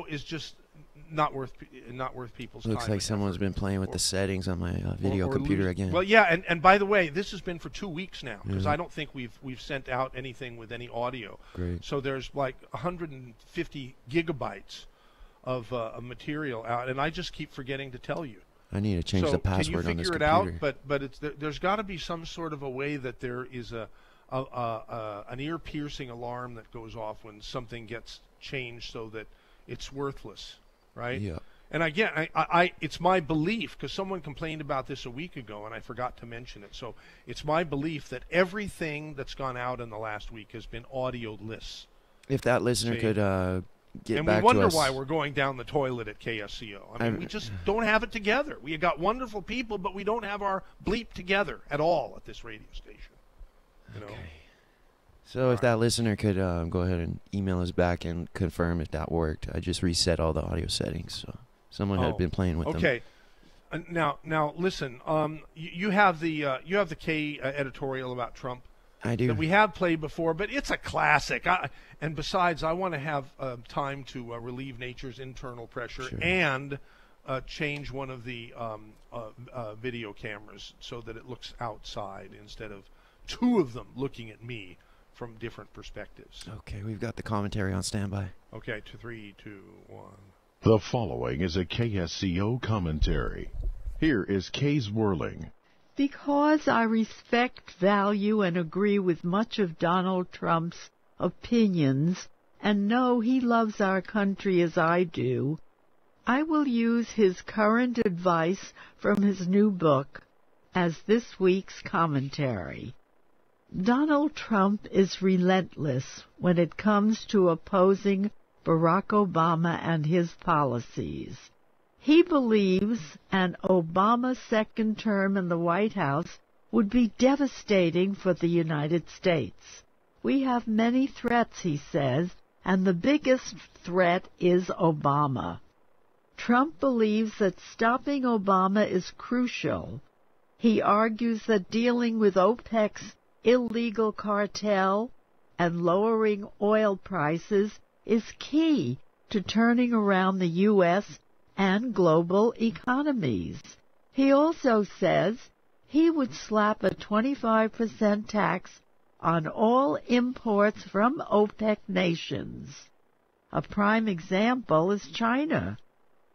is just not worth people's time. Looks like someone's been playing with the settings on my video computer again. Well, yeah, and by the way, this has been for 2 weeks now because Yeah. I don't think we've sent out anything with any audio. Great. So there's like 150 gigabytes of material out, and I just keep forgetting to tell you. I need to change the password on this Can you figure computer. it out? But there's got to be some sort of a way that there is an ear-piercing alarm that goes off when something gets changed so that it's worthless, right? Yeah. And again, I it's my belief, because someone complained about this a week ago and I forgot to mention it. So it's my belief that everything that's gone out in the last week has been audio-less. If that listener could get and back to us. And we wonder why we're going down the toilet at KSCO. I mean, we just don't have it together. We got wonderful people, but we don't have our bleep together at all at this radio station. You know? So if that listener could go ahead and email us back and confirm if that worked. I just reset all the audio settings, so someone had been playing with them. Okay. Now listen. You have the K editorial about Trump. I do. That we have played before, but it's a classic. And besides, I want to have time to relieve nature's internal pressure and change one of the video cameras so that it looks outside instead of two of them looking at me from different perspectives. Okay, we've got the commentary on standby. Okay, 3, 2, 1. The following is a KSCO commentary. Here is Kay's Whirling. Because I respect, value, and agree with much of Donald Trump's opinions and know he loves our country as I do, I will use his current advice from his new book as this week's commentary. Donald Trump is relentless when it comes to opposing Barack Obama and his policies. He believes an Obama second term in the White House would be devastating for the United States. We have many threats, he says, and the biggest threat is Obama. Trump believes that stopping Obama is crucial. He argues that dealing with OPEC's illegal cartel and lowering oil prices is key to turning around the U.S. and global economies. He also says he would slap a 25% tax on all imports from OPEC nations. A prime example is China.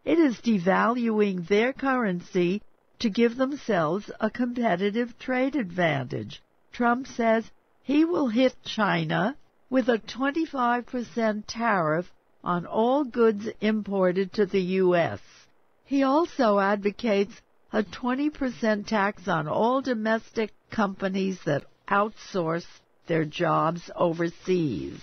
It is devaluing their currency to give themselves a competitive trade advantage. Trump says he will hit China with a 25% tariff on all goods imported to the U.S. He also advocates a 20% tax on all domestic companies that outsource their jobs overseas.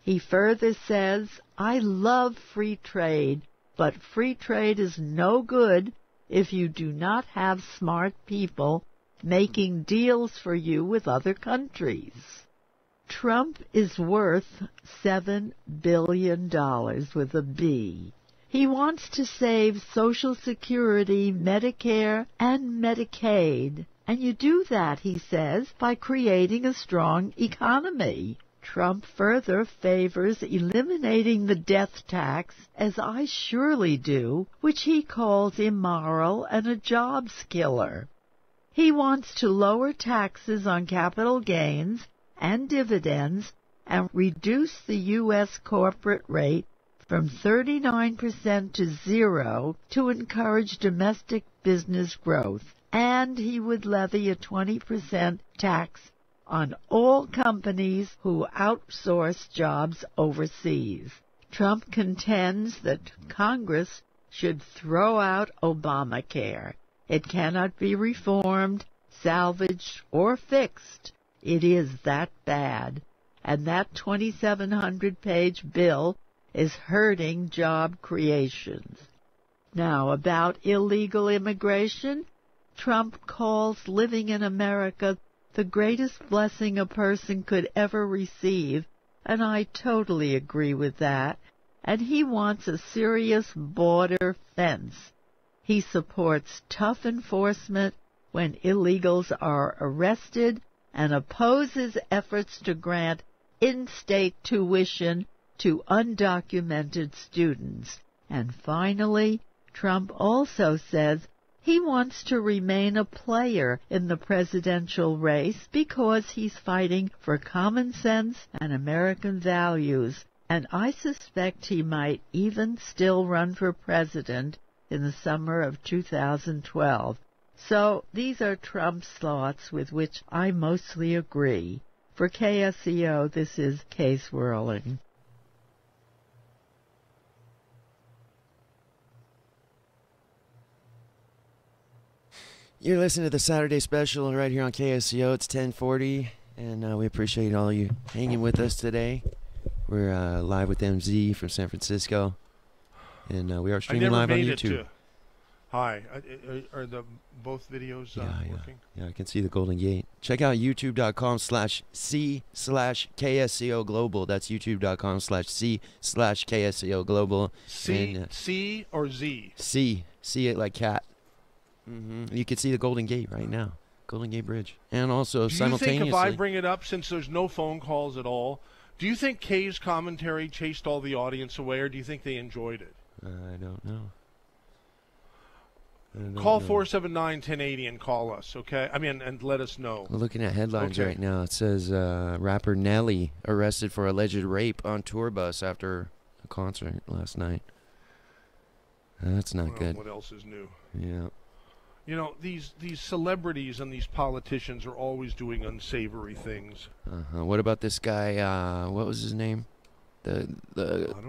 He further says, I love free trade, but free trade is no good if you do not have smart people making deals for you with other countries. Trump is worth $7 billion with a B. He wants to save Social Security, Medicare, and Medicaid. And you do that, he says, by creating a strong economy. Trump further favors eliminating the death tax, as I surely do, which he calls immoral and a jobs killer. He wants to lower taxes on capital gains and dividends and reduce the U.S. corporate rate from 39% to 0 to encourage domestic business growth. And he would levy a 20% tax on all companies who outsource jobs overseas. Trump contends that Congress should throw out Obamacare. It cannot be reformed, salvaged, or fixed. It is that bad. And that 2,700-page bill is hurting job creations. Now, about illegal immigration, Trump calls living in America the greatest blessing a person could ever receive, and I totally agree with that, and he wants a serious border fence. He supports tough enforcement when illegals are arrested and opposes efforts to grant in-state tuition to undocumented students. And finally, Trump also says he wants to remain a player in the presidential race because he's fighting for common sense and American values, and I suspect he might even still run for president in the summer of 2012. So these are Trump's thoughts with which I mostly agree. For KSCO, this is Kay Swirling. You're listening to the Saturday Special right here on KSCO. It's 1040, and we appreciate all you hanging with us today. We're live with MZ from San Francisco, and we are streaming live on YouTube. Hi. Are the both videos working? Yeah, I can see the Golden Gate. Check out youtube.com/C/KSCO Global. That's youtube.com/C/KSCO Global. C or Z? C it like cat. You can see the Golden Gate right now. Golden Gate Bridge. And also simultaneously. Do you think if I bring it up, since there's no phone calls at all, do you think Kay's commentary chased all the audience away, or do you think they enjoyed it? I don't know. Call 479-1080 and call us, okay? And let us know. We're looking at headlines right now. It says rapper Nelly arrested for alleged rape on tour bus after a concert last night. That's not good. What else is new? Yeah. You know, these celebrities and these politicians are always doing unsavory things. What about this guy, what was his name? The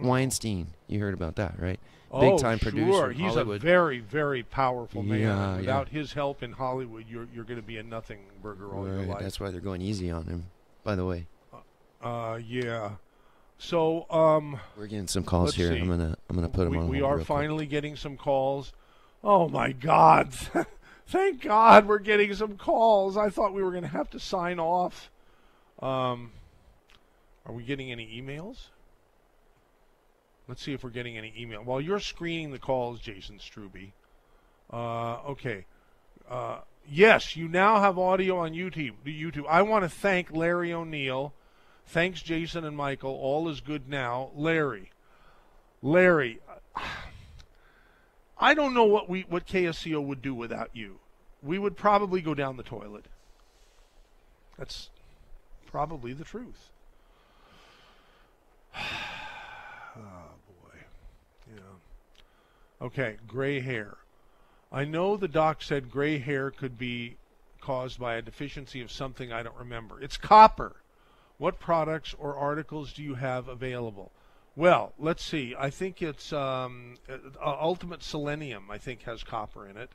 Weinstein. You heard about that, right? Big time producer in He's Hollywood. a very, very powerful man. Yeah, Without his help in Hollywood, you're going to be a nothing burger all your life. That's why they're going easy on him, by the way. Yeah. So, we're getting some calls here. see. I'm gonna put them on. We are finally getting some calls. Oh my God! Thank God we're getting some calls. I thought we were going to have to sign off. Are we getting any emails? Let's see if we're getting any email. While you're screening the calls, Jason Struby. Okay. Yes, you now have audio on YouTube. I want to thank Larry O'Neill. Thanks, Jason and Michael. All is good now. Larry, I don't know what KSCO would do without you. We would probably go down the toilet. That's probably the truth. Oh, boy. Yeah. Okay, gray hair. I know the doc said gray hair could be caused by a deficiency of something I don't remember. It's copper. What products or articles do you have available? Well, let's see. I think it's Ultimate Selenium, I think, has copper in it.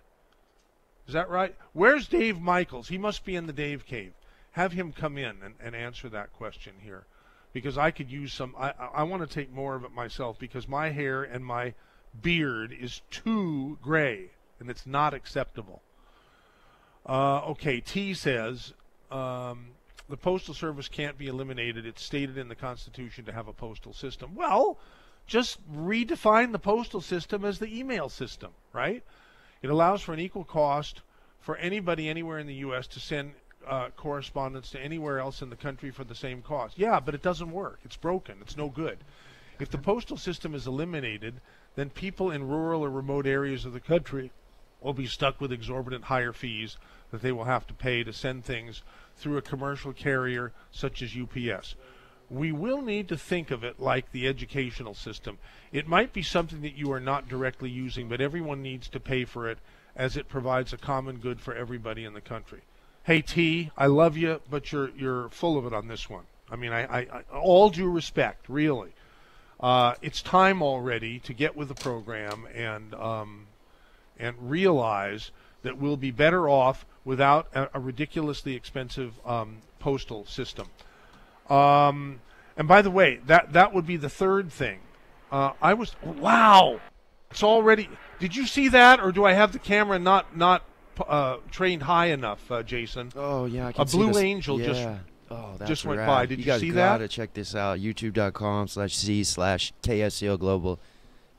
Is that right? Where's Dave Michaels? He must be in the Dave Cave. Have him come in and answer that question here. Because I could use some. I want to take more of it myself because my hair and my beard is too gray, and it's not acceptable. Okay, T says, the Postal Service can't be eliminated. It's stated in the Constitution to have a postal system. Well, just redefine the postal system as the email system, right? It allows for an equal cost for anybody anywhere in the U.S. to send correspondence to anywhere else in the country for the same cost. Yeah, but it doesn't work. It's broken. It's no good. If the postal system is eliminated, then people in rural or remote areas of the country will be stuck with exorbitant higher fees that they will have to pay to send things through a commercial carrier such as UPS. We will need to think of it like the educational system. It might be something that you are not directly using, but everyone needs to pay for it as it provides a common good for everybody in the country. Hey T, I love you, but you're full of it on this one. I mean, I all due respect, really. It's time already to get with the program and realize that we'll be better off without a ridiculously expensive postal system. And by the way, that would be the third thing. Wow, it's already. Did you see that, or do I have the camera not trained high enough, Jason? Oh yeah, I can a see Blue this. Angel just went by. Did you see that? You guys gotta check this out. YouTube.com/C/KSCO Global.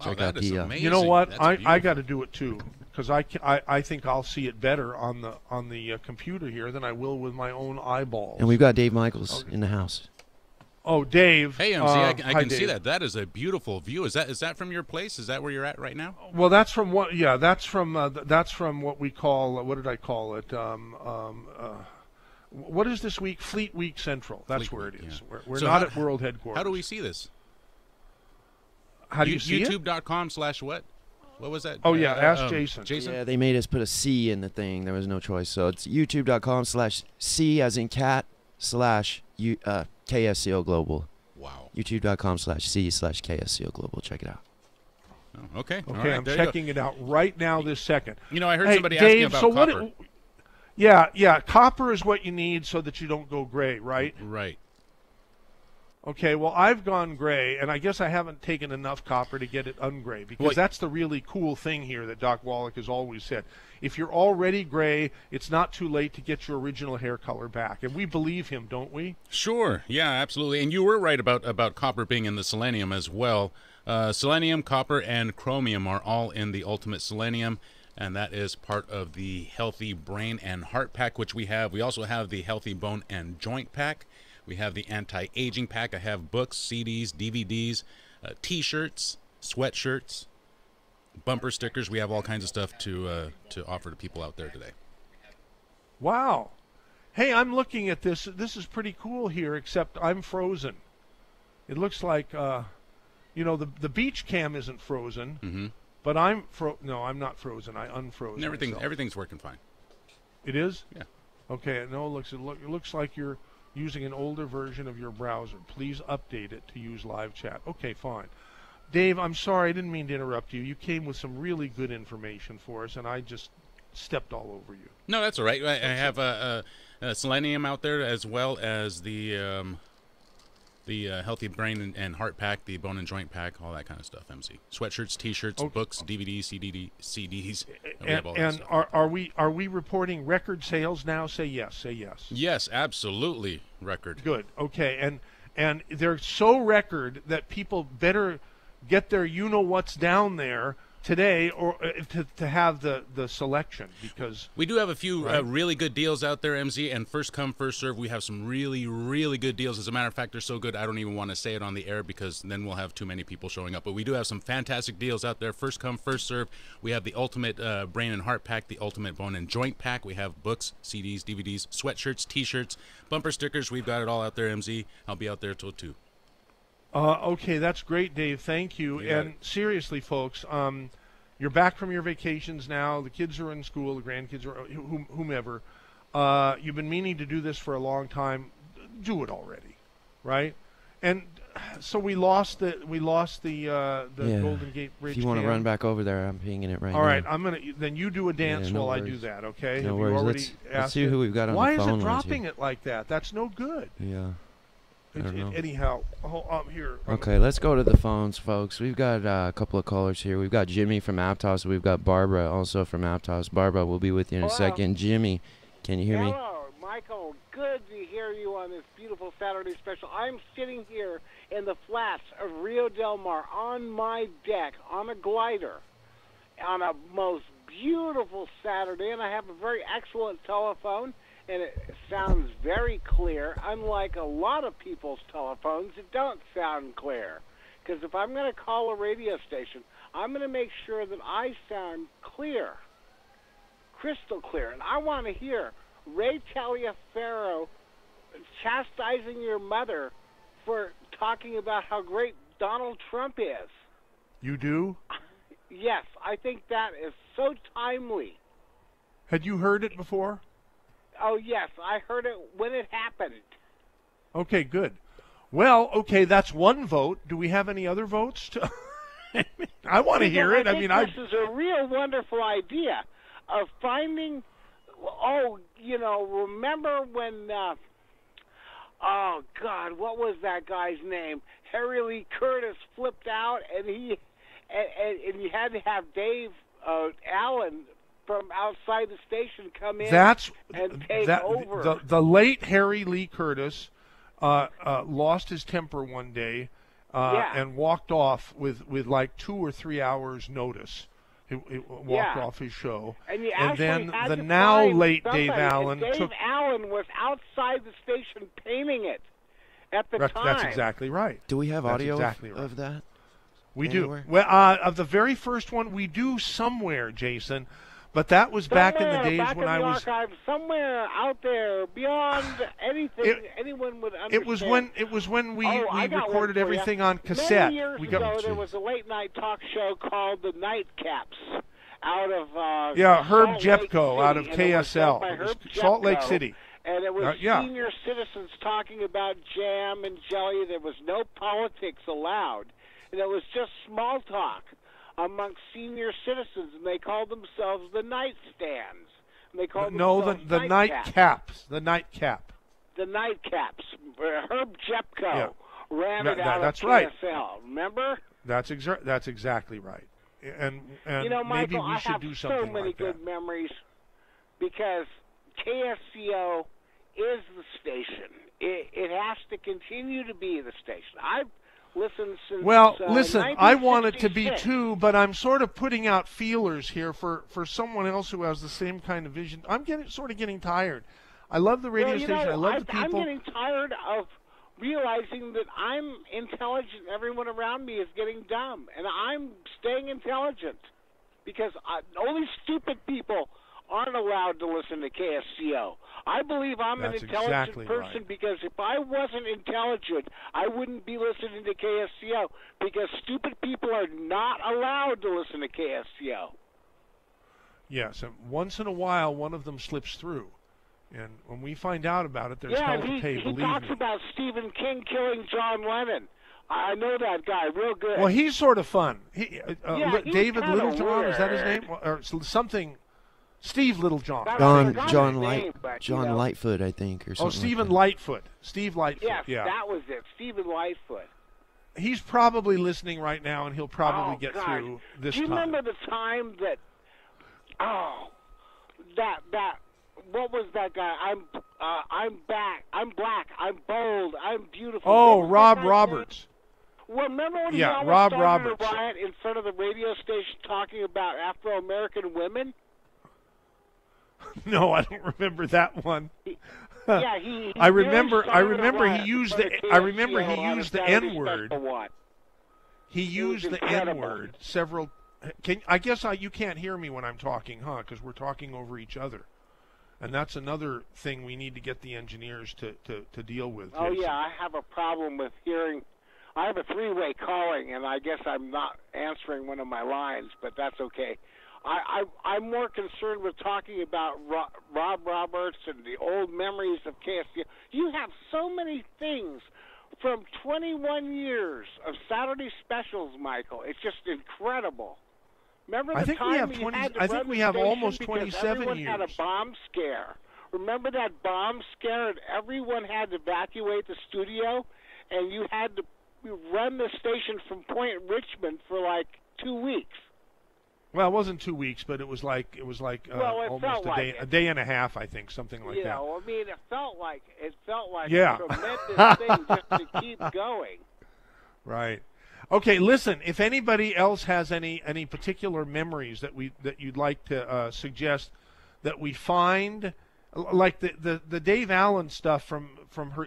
Check out the. You know what? I got to do it too. Because I think I'll see it better on the computer here than I will with my own eyeballs. And we've got Dave Michaels in the house. Oh, Dave. Hey, MC, I hi, can see Dave. that. That is a beautiful view. Is that from your place? Is that where you're at right now? Well, that's from what? Yeah, that's from what we call. What did I call it? What is this week? Fleet Week Central. That's Fleet where Week, it is. yeah. We're So not how- at World Headquarters. How do we see this? How do you see it? YouTube.com/what? What was that? Oh, yeah, ask Jason. Jason? Yeah, they made us put a C in the thing. There was no choice. So it's youtube.com/C as in cat / KSCO Global. Wow. youtube.com/C/KSCO Global. Check it out. Oh, okay. All Okay, right, I'm there you go. checking it out right now this second. You know, I heard Hey, somebody Dave, asking about so copper. Yeah, copper is what you need so that you don't go gray, right? Right. Okay, well, I've gone gray, and I guess I haven't taken enough copper to get it ungray, because Well, that's the really cool thing here that Doc Wallach has always said. If you're already gray, it's not too late to get your original hair color back. And we believe him, don't we? Sure. Yeah, absolutely. And you were right about copper being in the selenium as well. Selenium, copper, and chromium are all in the Ultimate Selenium, and that is part of the Healthy Brain and Heart Pack, which we have. We also have the Healthy Bone and Joint Pack. We have the Anti-Aging Pack. I have books, CDs, DVDs, T-shirts, sweatshirts, bumper stickers. We have all kinds of stuff to offer to people out there today. Wow. Hey, I'm looking at this. This is pretty cool here, except I'm frozen. It looks like, the beach cam isn't frozen, Mm-hmm. but no, I'm not frozen. I unfroze And myself. everything's working fine. It is? Yeah. Okay, no, it looks like you're using an older version of your browser. Please update it to use live chat. Okay, fine. Dave, I'm sorry, I didn't mean to interrupt you. You came with some really good information for us, and I just stepped all over you. No, that's all right. I have a selenium out there, as well as the Healthy Brain and Heart Pack, the Bone and Joint Pack, all that kind of stuff. MC sweatshirts, T-shirts, Okay. books, DVDs, CDs. We have all that And stuff. are we reporting record sales now? Say yes. Say yes. Yes, absolutely. Record. Good. Okay, and they're so record that people better get their what's down there today, or to have the selection, because We do have a few Right. really good deals out there, MZ, and first come, first serve. We have some really, really good deals. As a matter of fact, they're so good, I don't even want to say it on the air because then we'll have too many people showing up. But we do have some fantastic deals out there. First come, first serve. We have the Ultimate Brain and Heart Pack, the Ultimate Bone and Joint Pack. We have books, CDs, DVDs, sweatshirts, T-shirts, bumper stickers. We've got it all out there, MZ. I'll be out there till 2. Okay, that's great, Dave. Thank you. You got And seriously, folks, you're back from your vacations now. The kids are in school. The grandkids are whomever. You've been meaning to do this for a long time. Do it already, right? And so we lost the Yeah. Golden Gate Bridge. If you want to cam. run back over there, I'm pinging it right now. All right, then you do a dance no while I worries. do that. Okay? No Have worries. you already Let's asked see it? who we've got on Why the phone is it lines dropping here. it like that? That's no good. Yeah. I don't know. Anyhow, here. Okay, let's go to the phones, folks. We've got a couple of callers here. We've got Jimmy from Aptos. We've got Barbara also from Aptos. Barbara, we'll be with you in a Hello. second. Jimmy, can you hear me? Hello, Michael. Good to hear you on this beautiful Saturday special. I'm sitting here in the flats of Rio Del Mar on my deck on a glider on a most beautiful Saturday, and I have a very excellent telephone, and it sounds very clear, unlike a lot of people's telephones that don't sound clear. Because if I'm going to call a radio station, I'm going to make sure that I sound clear, crystal clear. And I want to hear Ray Taliaferro chastising your mother for talking about how great Donald Trump is. You do? Yes, I think that is so timely. Had you heard it before? Oh, yes, I heard it when it happened. Okay, good. Well, okay, that's one vote. Do we have any other votes? I want to hear it. I think this is a real wonderful idea of finding. Oh, remember when? Oh God, what was that guy's name? Harry Lee Curtis flipped out, and you had to have Dave Allen from outside the station come in and take over. The late Harry Lee Curtis lost his temper one day and walked off with like 2 or 3 hours notice. He walked off his show. And then had the to now find late somebody, Dave Allen and Dave took. Allen was outside the station painting it. at the time. That's exactly right. Do we have That's audio exactly of, right. of that? We Anywhere? do. Well, of the very first one, we do somewhere, Jason. But that was back in the Somewhere days back when in I the was. archives, somewhere out there beyond anything anyone would understand. It was when we I got one recorded for everything you. on cassette. Many years we ago, there was a late night talk show called The Nightcaps out of Herb Salt Lake Jepko out of City, and it was done by KSL. It was Herb Salt Lake Jepko. City. And it was yeah. senior citizens talking about jam and jelly. There was no politics allowed. And it was just small talk amongst senior citizens. And they called themselves the Nightstands. And they called themselves the Nightcaps. The Nightcap. The Nightcaps. Herb Jepko ran it out that's of KSL. right. Remember? That's exactly right. And you know, maybe Michael, we I should have do so something many like good that. memories because KSCO is the station. It has to continue to be the station. I've listened since Well, listen, I want it to be 1966. too, but I'm sort of putting out feelers here for someone else who has the same kind of vision. I'm getting tired. I love the radio station. I love the people. I'm getting tired of realizing that I'm intelligent and everyone around me is getting dumb, and I'm staying intelligent because only stupid people aren't allowed to listen to KSCO. I believe I'm That's an intelligent exactly person right. because if I wasn't intelligent, I wouldn't be listening to KSCO because stupid people are not allowed to listen to KSCO. Yes, and once in a while, one of them slips through. And when we find out about it, there's hell to pay, he believe talks me. about Stephen King killing John Lennon. I know that guy real good. Well, he's sort of fun. He, he's David kinda Littlejohn, is that his weird. name? Or something. Steve Littlejohn. I John forgot John his Light name, but, John you know. Lightfoot, I think, or something. Oh, Stephen like that. Lightfoot. Steve Lightfoot. Yes, yeah. that was it. Stephen Lightfoot. He's probably listening right now, and he'll probably get God. through this Do you time. remember the time that? That what was that guy? I'm back. I'm black. I'm bold. I'm beautiful. Oh, What was Rob that guy's Roberts. name? Well, remember when he Yeah, almost Rob started Roberts. a riot in front of the radio station talking about Afro-American women? No, I don't remember that one. Yeah, he I really remember started a he riot used in the front of I remember KSCO he on a used the Saturday N-word. Special One. He used the incredible. N-word several. I guess you can't hear me when I'm talking, huh? Because we're talking over each other, and that's another thing we need to get the engineers to deal with. Oh Jason. yeah, I have a problem with hearing. I have a three-way calling, and I guess I'm not answering one of my lines, but that's okay. I'm more concerned with talking about Rob Roberts and the old memories of KSCO. You have so many things from 21 years of Saturday specials, Michael. It's just incredible. Remember the I think we time have you 20 had to I think run we the have station almost because 27 everyone had a years. bomb scare. Remember that bomb scare, and everyone had to evacuate the studio, and you had to run the station from Point Richmond for like 2 weeks. Well, it wasn't 2 weeks, but it was like Well, it almost felt like a day and a half, I think, something like You that. know, I mean, it felt like Yeah. a tremendous thing just to keep going. Right. Okay. Listen, if anybody else has any particular memories that you'd like to suggest that we find, like the Dave Allen stuff from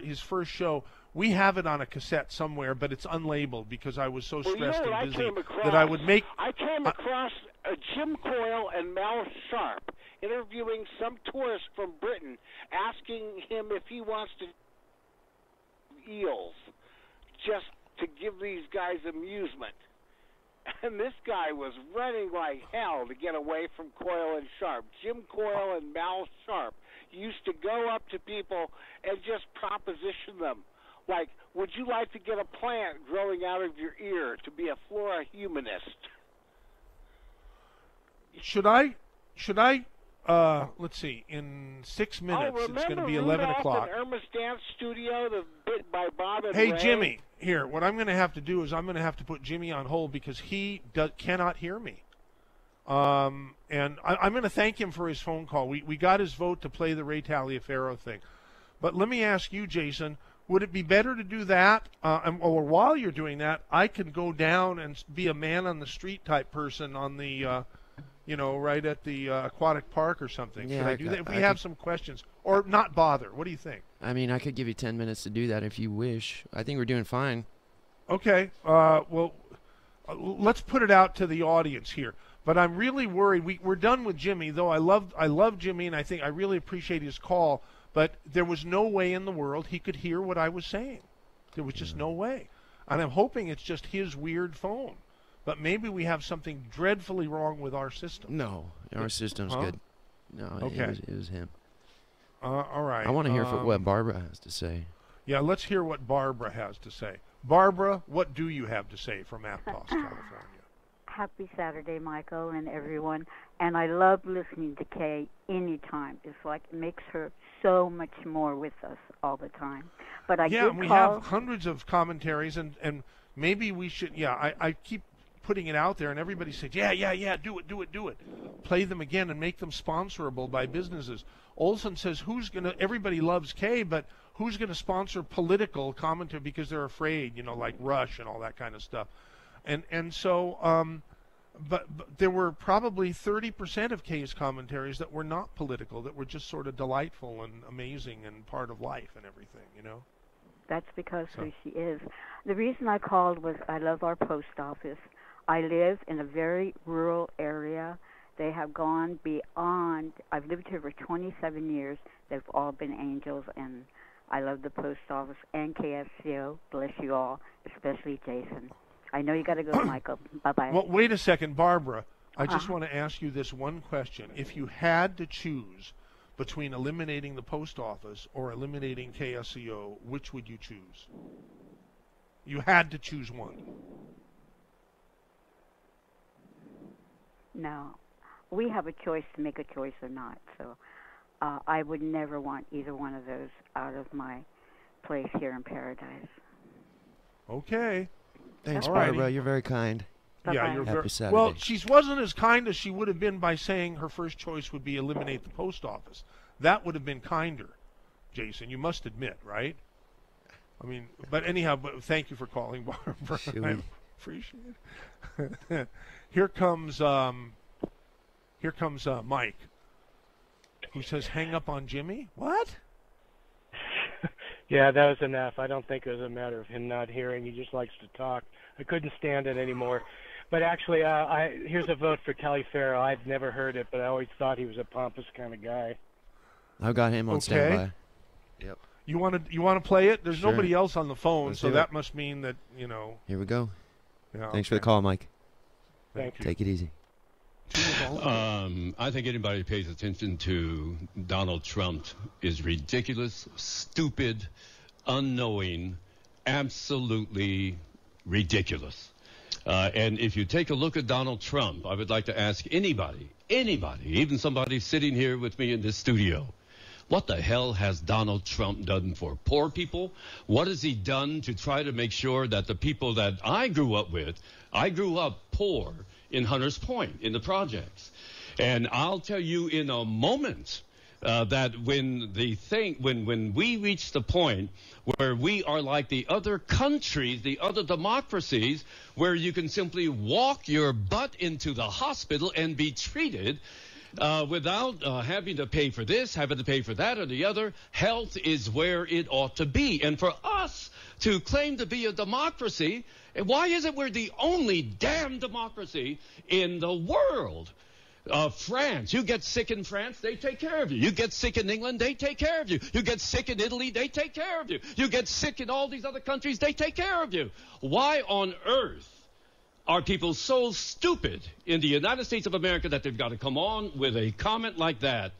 his first show, we have it on a cassette somewhere, but it's unlabeled because I was so Well, you know stressed what and busy I came across? that I would make. I came across Jim Coyle and Mel Sharp interviewing some tourist from Britain, asking him if he wants to eels, just to give these guys amusement. And this guy was running like hell to get away from Coyle and Sharp. Jim Coyle and Mal Sharp used to go up to people and just proposition them. Like, would you like to get a plant growing out of your ear to be a flora humanist? Should I? Let's see. In 6 minutes, it's going to be 11 o'clock. And Irma's Dance Studio, the bit by Bob and Hey, Ray? Jimmy, here, what I'm going to have to do is I'm going to have to put Jimmy on hold because he cannot hear me. And I'm going to thank him for his phone call. We got his vote to play the Ray Taliaferro thing. But let me ask you, Jason, would it be better to do that? Or while you're doing that, I can go down and be a man on the street type person on the right at the aquatic park or something. Yeah, Could I do that? If we have some questions, or not bother. What do you think? I mean, I could give you 10 minutes to do that if you wish. I think we're doing fine. Okay. Well, let's put it out to the audience here. But I'm really worried. We're done with Jimmy, though. I love Jimmy, and I really appreciate his call. But there was no way in the world he could hear what I was saying. There was just no way. And I'm hoping it's just his weird phone. But maybe we have something dreadfully wrong with our system. No, our system's good. No, Okay. it was him. All right. I want to hear what Barbara has to say. Yeah, let's hear what Barbara has to say. Barbara, what do you have to say from Aptos, California? Happy Saturday, Michael, and everyone. And I love listening to Kay anytime. It's like it makes her so much more with us all the time. But and we have hundreds of commentaries, and maybe we should. Yeah, I keep putting it out there, and everybody says, yeah, do it. Play them again and make them sponsorable by businesses. Olson says, everybody loves Kay, but who's going to sponsor political commentary because they're afraid, like Rush and all that kind of stuff. And so, but there were probably 30% of Kay's commentaries that were not political, that were just sort of delightful and amazing and part of life and everything, That's because who she is. The reason I called was I love our post office. I live in a very rural area. They have gone beyond. I've lived here for 27 years. They've all been angels, and I love the post office and KSCO. Bless you all, especially Jason. I know you got to go, Michael. Bye-bye. Well, wait a second, Barbara. I just want to ask you this one question. If you had to choose between eliminating the post office or eliminating KSCO, which would you choose? You had to choose one. No. We have a choice to make a choice or not. So I would never want either one of those out of my place here in Paradise. Okay. Thanks, Alrighty. Barbara. You're very kind. Yeah, you're Happy very Saturday. well. She wasn't as kind as she would have been by saying her first choice would be eliminate the post office. That would have been kinder, Jason. You must admit, right? I mean, but anyhow, thank you for calling, Barbara. I appreciate it. Here comes Mike, who says, "Hang up on Jimmy." What? Yeah, that was enough. I don't think it was a matter of him not hearing. He just likes to talk. I couldn't stand it anymore. But actually, here's a vote for Taliaferro. I've never heard it, but I always thought he was a pompous kind of guy. I've got him on standby. Yep. You want to play it? There's Sure. nobody else on the phone, Let's so do that it. must mean that Here we go. Yeah, Thanks for the call, Mike. Thank you. Take it easy. I think anybody who pays attention to Donald Trump is ridiculous, stupid, unknowing, absolutely ridiculous. And if you take a look at Donald Trump, I would like to ask anybody, even somebody sitting here with me in this studio, what the hell has Donald Trump done for poor people? What has he done to try to make sure that the people that I grew up with, I grew up poor in Hunters Point, in the projects. And I'll tell you in a moment that when we reach the point where we are like the other countries, the other democracies, where you can simply walk your butt into the hospital and be treated without having to pay for this, having to pay for that or the other, health is where it ought to be. And for us to claim to be a democracy, why is it we're the only damn democracy in the world? France, you get sick in France, they take care of you. You get sick in England, they take care of you. You get sick in Italy, they take care of you. You get sick in all these other countries, they take care of you. Why on earth are people so stupid in the United States of America that they've got to come on with a comment like that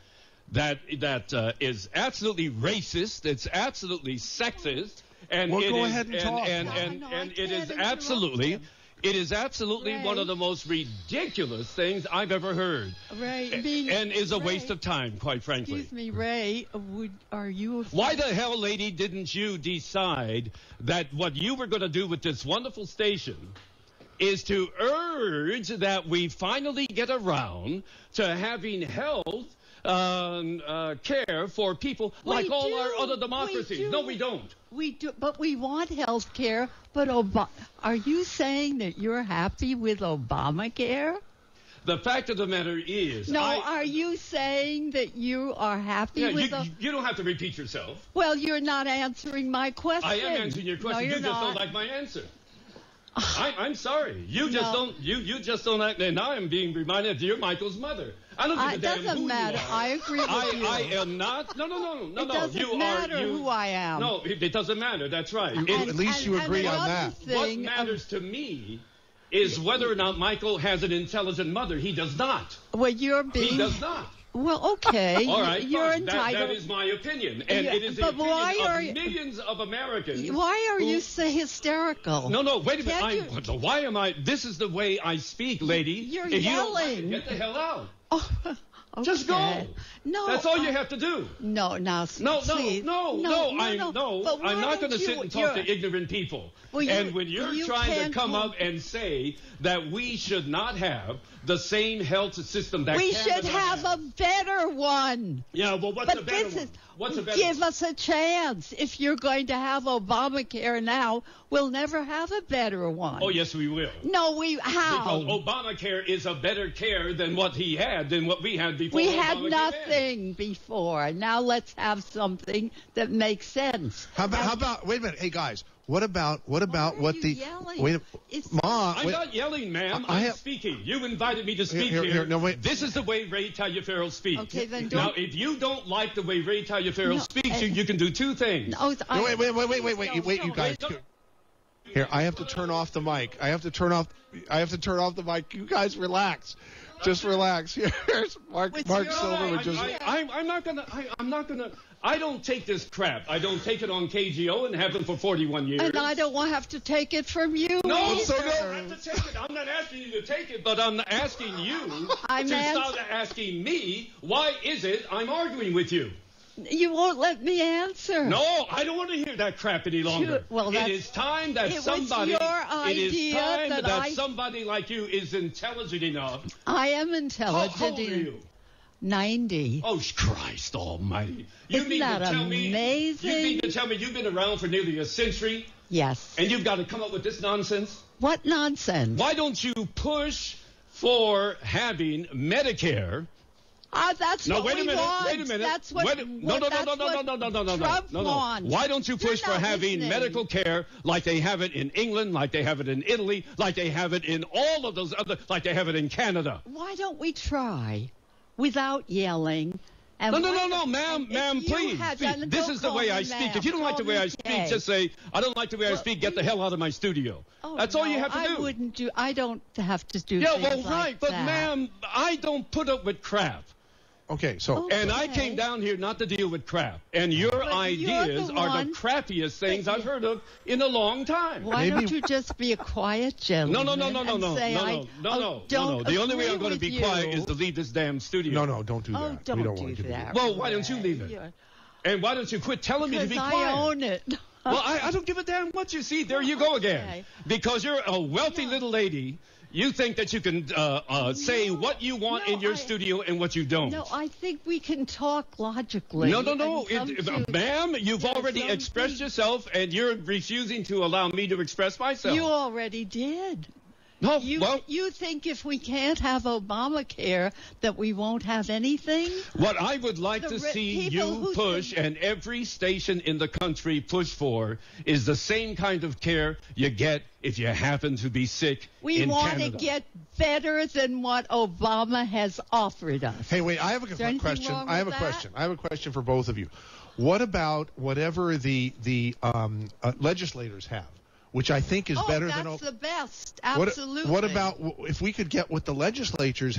is absolutely racist, it's absolutely sexist, and Well, it go is, ahead and talk. and it is absolutely. It is absolutely one of the most ridiculous things I've ever heard. Ray, and is a waste of time, quite frankly. Excuse me, Ray, are you afraid? Why the hell, lady, didn't you decide that what you were going to do with this wonderful station is to urge that we finally get around to having health care for people like all our other democracies? No, we don't. We do, but we want health care. But are you saying that you're happy with Obamacare? The fact of the matter is, No, are you saying that you are happy yeah, with you don't have to repeat yourself. Well, you're not answering my question. I am answering your question. No, You you're just not. don't like my answer. I'm sorry. You just No. don't. You just don't act. And now I'm being reminded of you're Michael's mother. I don't give a It damn doesn't who matter. you are. I agree with you. I am not. No. It doesn't matter who I am. No, it doesn't matter. That's right. At least you agree on that. What matters to me is whether or not Michael has an intelligent mother. He does not. Well, you're being. He does not. Well, okay. All right, you're fine. entitled. That is my opinion, and Yeah, it is the but why opinion are of you- millions of Americans. Why are you so hysterical? No, wait a minute. Can't Why am I? This is the way I speak, lady. You're if you don't like it, yelling. get the hell out. Oh, Just go. okay. No, That's all you have to do. No, please. no. But why I'm not don't going to you- sit and talk to ignorant people. Well, and when you're trying to can't come up and say that we should not have the same health system that we Canada should have a better one. Yeah, well, what's But a better this one? is, What's a better give us a chance. If you're going to have Obamacare now, we'll never have a better one. Oh, yes, we will. No, how? Because Obamacare is a better care than what he had, than what we had before. We had Obamacare nothing before. Now let's have something that makes sense. How about? Wait a minute. Hey guys, what about what the? yelling? Wait, Ma. I'm not yelling, ma'am. I'm speaking. You invited me to speak here. No, wait. This is the way Ray Taliaferro speaks. Okay, then Now, don't- if you don't like the way Ray Taliaferro speaks, you can do two things. No, Wait, you guys. Here, I have to turn off the mic. I have to turn off the mic. You guys relax. Just relax. Here's Mark Silver. I'm not gonna. I don't take this crap. I don't take it on KGO and have them for 41 years. And I don't want to have to take it from you. No, either. so no. Have to take it. I'm not asking you to take it, but I'm asking you to start asking me why is it I'm arguing with you. You won't let me answer. No, I don't want to hear that crap any longer. Well, it is time that somebody. It was your idea it is time that somebody like you is intelligent enough. I am intelligent. How old are you? 90. Oh, Christ Almighty! Isn't that amazing? You mean to tell me you've been around for nearly a century? Yes. And you've got to come up with this nonsense? What nonsense? Why don't you push for having Medicare? That's no, what wait a we minute. want. Wait a minute. That's what. No. Trump wants. Why don't you push for having medical care like they have it in England, like they have it in Italy, like they have it in all of those other, like they have it in Canada? Why don't we try without yelling? And No, ma'am, please. This is the way I speak. If you don't like the way I speak, just say, I don't like the way I speak, get the hell out of my studio. That's all you have to do. I don't have to do Yeah, things well, like right, but that. ma'am, I don't put up with crap. Okay, so. And I came down here not to deal with crap. And your ideas are the crappiest things I've heard of in a long time. Why don't you just be a quiet gentleman? No. Don't The only way I'm agree going to be with quiet you. is to leave this damn studio. No, don't do that. Oh, don't we don't want do you that. Well, why don't you leave it? And why don't you quit telling me to be Because quiet? I own it. Well, I don't give a damn what you see. There you go again. Okay. Because you're a wealthy little lady. You think that you can say what you want in your studio and what you don't. No, I think we can talk logically. No. and come to- Ma'am, you've already expressed yourself, and you're refusing to allow me to express myself. You already did. No, you think if we can't have Obamacare that we won't have anything? What I would like to see you push and every station in the country push for is the same kind of care you get if you happen to be sick We in want Canada. to get better than what Obama has offered us. Hey, wait, I have a question. I have a question for both of you. What about whatever the legislators have? Which I think is better than. That's the best. Absolutely. What about if we could get what the legislators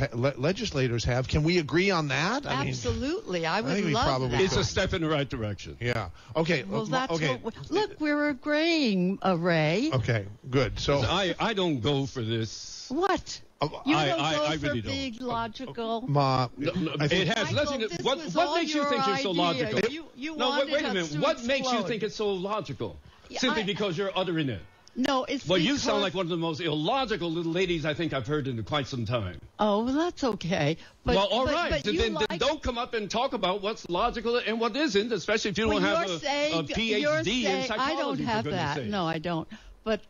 have? Can we agree on that? Absolutely, I would think we love probably that. It's a step in the right direction. Yeah. Okay. Well, that's okay. Look, we're agreeing, Ray. Okay. Good. So I don't go for this. What? You don't I go really for big logical. Ma, it has nothing. What makes you think you're so logical? You wait a minute. What makes you think it's so logical? Simply because you're uttering it. No, it's well, you sound like one of the most illogical little ladies I think I've heard in quite some time. Oh, well, that's okay. But, well, all right. But then don't come up and talk about what's logical and what isn't, especially if you don't have a PhD in psychology. I don't have for goodness that. sake. No, I don't. But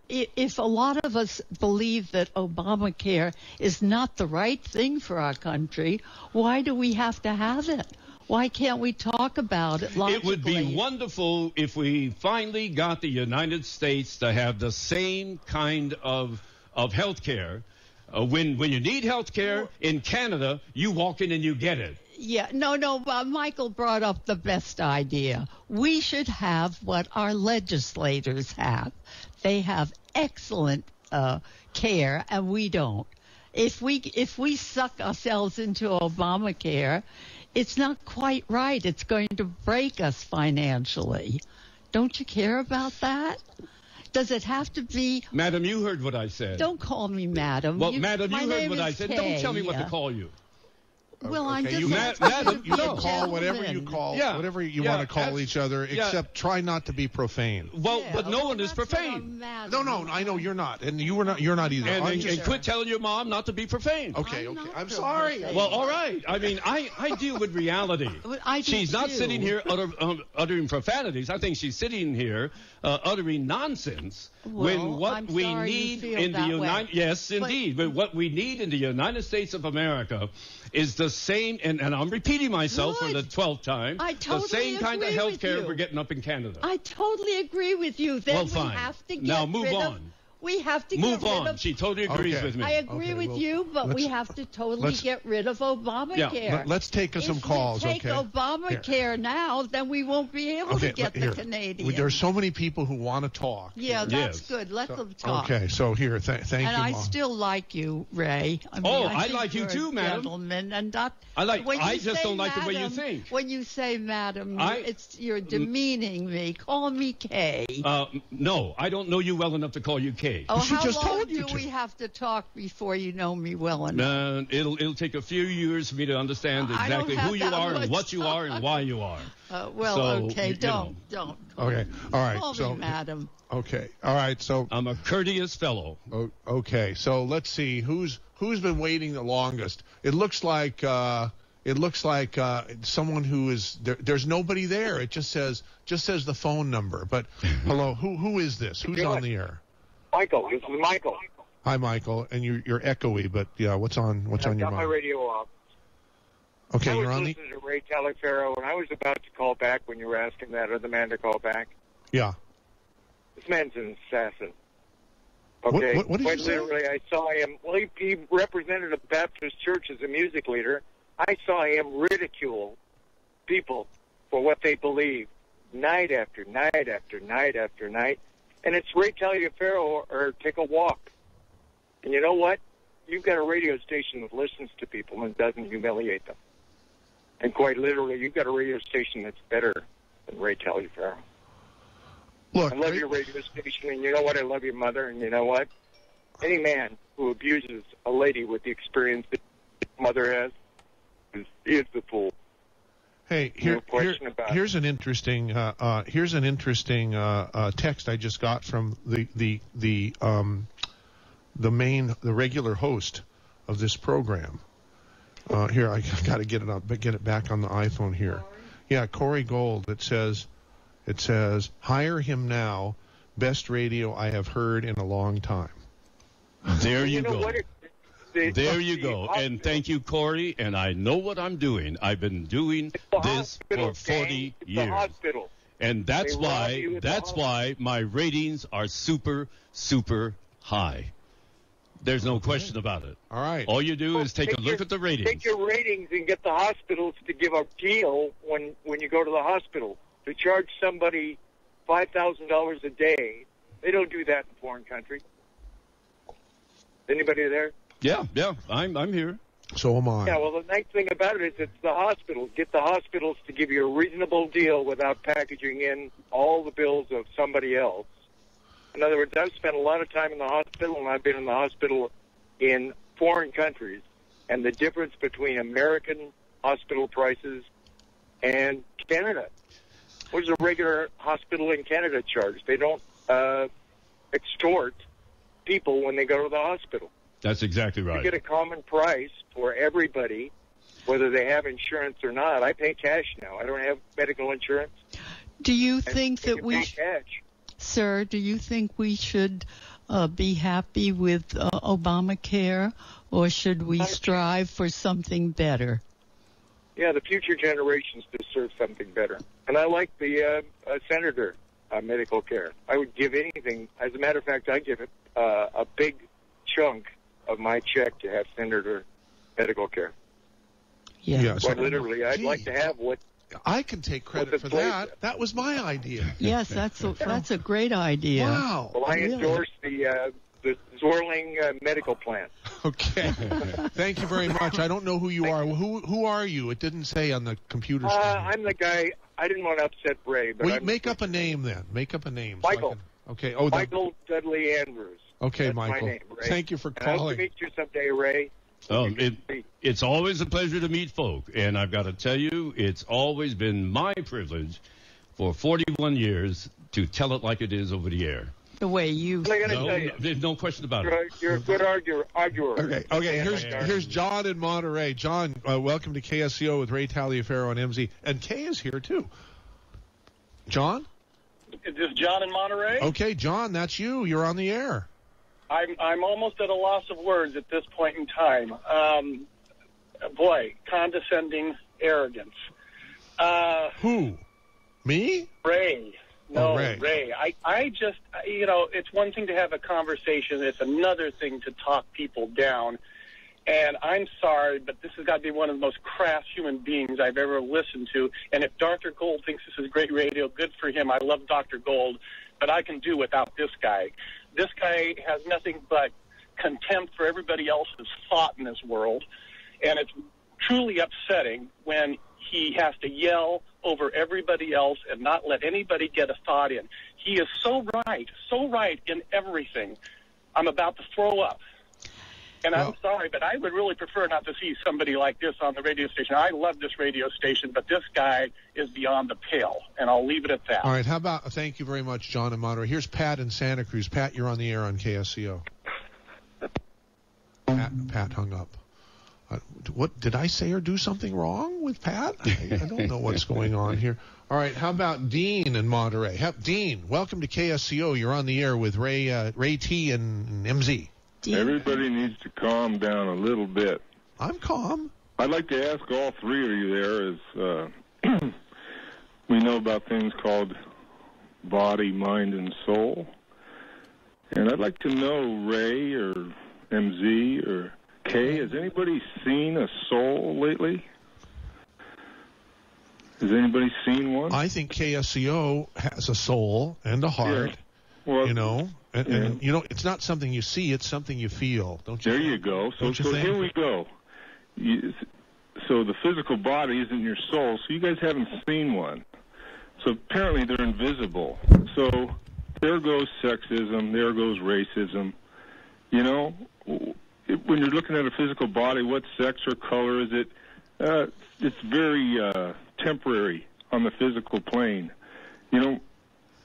if a lot of us believe that Obamacare is not the right thing for our country, why do we have to have it? Why can't we talk about it logically? It would be wonderful if we finally got the United States to have the same kind of health care. When you need health care in Canada, you walk in and you get it. Yeah, no, Michael brought up the best idea. We should have what our legislators have. They have excellent care, and we don't. If we suck ourselves into Obamacare, it's not quite right. It's going to break us financially. Don't you care about that? Does it have to be... Madam, you heard what I said. Don't call me madam. Well, madam, you heard what I said. Kay. Don't tell me what to call you. Well, I'm just... Madam, you can call whatever you call, whatever you want to call each other, except try not to be profane. Well, but no one is profane. No, I know you're not, and you're not either. And quit telling your mom not to be profane. Okay, I'm sorry. Well, all right. I mean, I deal with reality. She's not sitting here uttering profanities. I think she's sitting here uttering nonsense. When what we need in the United... Yes, indeed. But what we need in the United States of America is the same, and I'm repeating myself for the 12th time, the same kind of health care we're getting up in Canada. I totally agree with you. Then well, fine. We have to get now move rid on. Of... We have to move get rid on. of... She totally agrees with me. I agree with you, but we have to totally get rid of Obamacare. Yeah, let's take some calls. If we take Obamacare now, then we won't be able to get the Canadians. There's so many people who want to talk. Yeah, that's good. Let them talk. Okay, so here, thank you, And I Mom. still like you, Ray. I mean, I like you too, madam. Gentleman, and not, I just don't like the way you think. When you say madam, you're demeaning me. Call me Kay. No, I don't know you well enough to call you Kay. Oh, how long do we have to talk before you know me well enough? It'll take a few years for me to understand exactly who you are and what you are and why you are. Okay, don't. Okay, all right. Call me madam. Okay, all right. So I'm a courteous fellow. Okay, so let's see who's been waiting the longest. It looks like someone who is there. There's nobody there. It just says the phone number. But hello, who is this? Who's on the air? Michael. This is Michael. Hi, Michael. And you're echoey, but yeah, what's on your mind? I've got my radio off. Okay, you're on I was listening to Ray Taliaferro, and I was about to call back when you were asking that other man to call back. Yeah. This man's an assassin. Okay. What did Quite you say? literally, I saw him. Well, he represented a Baptist church as a music leader. I saw him ridicule people for what they believe, night after night after night after night. And it's Ray Taliaferro or Take a Walk. And you know what? You've got a radio station that listens to people and doesn't humiliate them. And quite literally, you've got a radio station that's better than Ray Taliaferro. Look, I love your radio station, and you know what? I love your mother, and you know what? Any man who abuses a lady with the experience that your mother has is the fool. Hey, here's an interesting text I just got from the regular host of this program. Here, I got to get it back on the iPhone here. Yeah, Corey Gold. It says, hire him now. Best radio I have heard in a long time. There you go. There you go. And thank you, Corey. And I know what I'm doing. I've been doing this for 40 years. And that's why my ratings are super, super high. There's no question about it. All right. All you do is take a look at the ratings. Take your ratings and get the hospitals to give a deal when you go to the hospital. To charge somebody $5,000 a day, they don't do that in foreign countries. Anybody there? Yeah, I'm here. So am I. Yeah, well, the nice thing about it is it's the hospitals. Get the hospitals to give you a reasonable deal without packaging in all the bills of somebody else. In other words, I've spent a lot of time in the hospital, and I've been in the hospital in foreign countries, and the difference between American hospital prices and Canada. What does a regular hospital in Canada charge? They don't extort people when they go to the hospital. That's exactly right. You get a common price for everybody, whether they have insurance or not. I pay cash now. I don't have medical insurance. Do you think that we... cash. Sir, do you think we should be happy with Obamacare, or should we strive for something better? Yeah, the future generations deserve something better. And I like the senator medical care. I would give anything. As a matter of fact, I give it a big chunk of my check to have senator medical care. Yeah. Quite literally, I'd like to have what. I can take credit for that. That was my idea. Yes, that's a great idea. Wow. Well, I endorse the Zorling medical plan. Okay. Thank you very much. I don't know who you are. Who are you? It didn't say on the computer screen. I'm the guy. I didn't want to upset Ray, but Well, make up a name then. Make up a name. Michael. Okay. Michael Dudley Andrews. Okay, That's Michael. my name, Ray. Thank you for And I hope calling. to meet you someday, Ray. It's always a pleasure to meet folk, and I've got to tell you, it's always been my privilege for 41 years to tell it like it is over the air. The way you... There's no question about it. You're a good arguer. Okay. Here's John in Monterey. John, welcome to KSCO with Ray Taliaferro on MZ, and Kay is here too. John? Is this John in Monterey? Okay, John, that's you. You're on the air. I'm almost at a loss of words at this point in time. Boy, condescending arrogance. Who? Me? Ray. No, Ray. Ray. I just, it's one thing to have a conversation. It's another thing to talk people down. And I'm sorry, but this has got to be one of the most crass human beings I've ever listened to. And if Dr. Gold thinks this is great radio, good for him. I love Dr. Gold, but I can do without this guy. This guy has nothing but contempt for everybody else's thought in this world. And it's truly upsetting when he has to yell over everybody else and not let anybody get a thought in. He is so right in everything. I'm about to throw up. And I'm sorry, but I would really prefer not to see somebody like this on the radio station. I love this radio station, but this guy is beyond the pale, and I'll leave it at that. All right, thank you very much, John in Monterey. Here's Pat in Santa Cruz. Pat, you're on the air on KSCO. Pat hung up. What did I say or do something wrong with Pat? I don't know what's going on here. All right, how about Dean in Monterey? Dean, welcome to KSCO. You're on the air with Ray T and MZ. Everybody needs to calm down a little bit. I'm calm. I'd like to ask all three of you there, as we know about things called body, mind, and soul. And I'd like to know, Ray or MZ or Kay, has anybody seen a soul lately? Has anybody seen one? I think KSCO has a soul and a heart. Yeah. Well, And it's not something you see; it's something you feel. Don't you? There you go. So here we go. So the physical body isn't your soul. So you guys haven't seen one. So apparently they're invisible. So there goes sexism. There goes racism. When you're looking at a physical body, what sex or color is it? It's very temporary on the physical plane.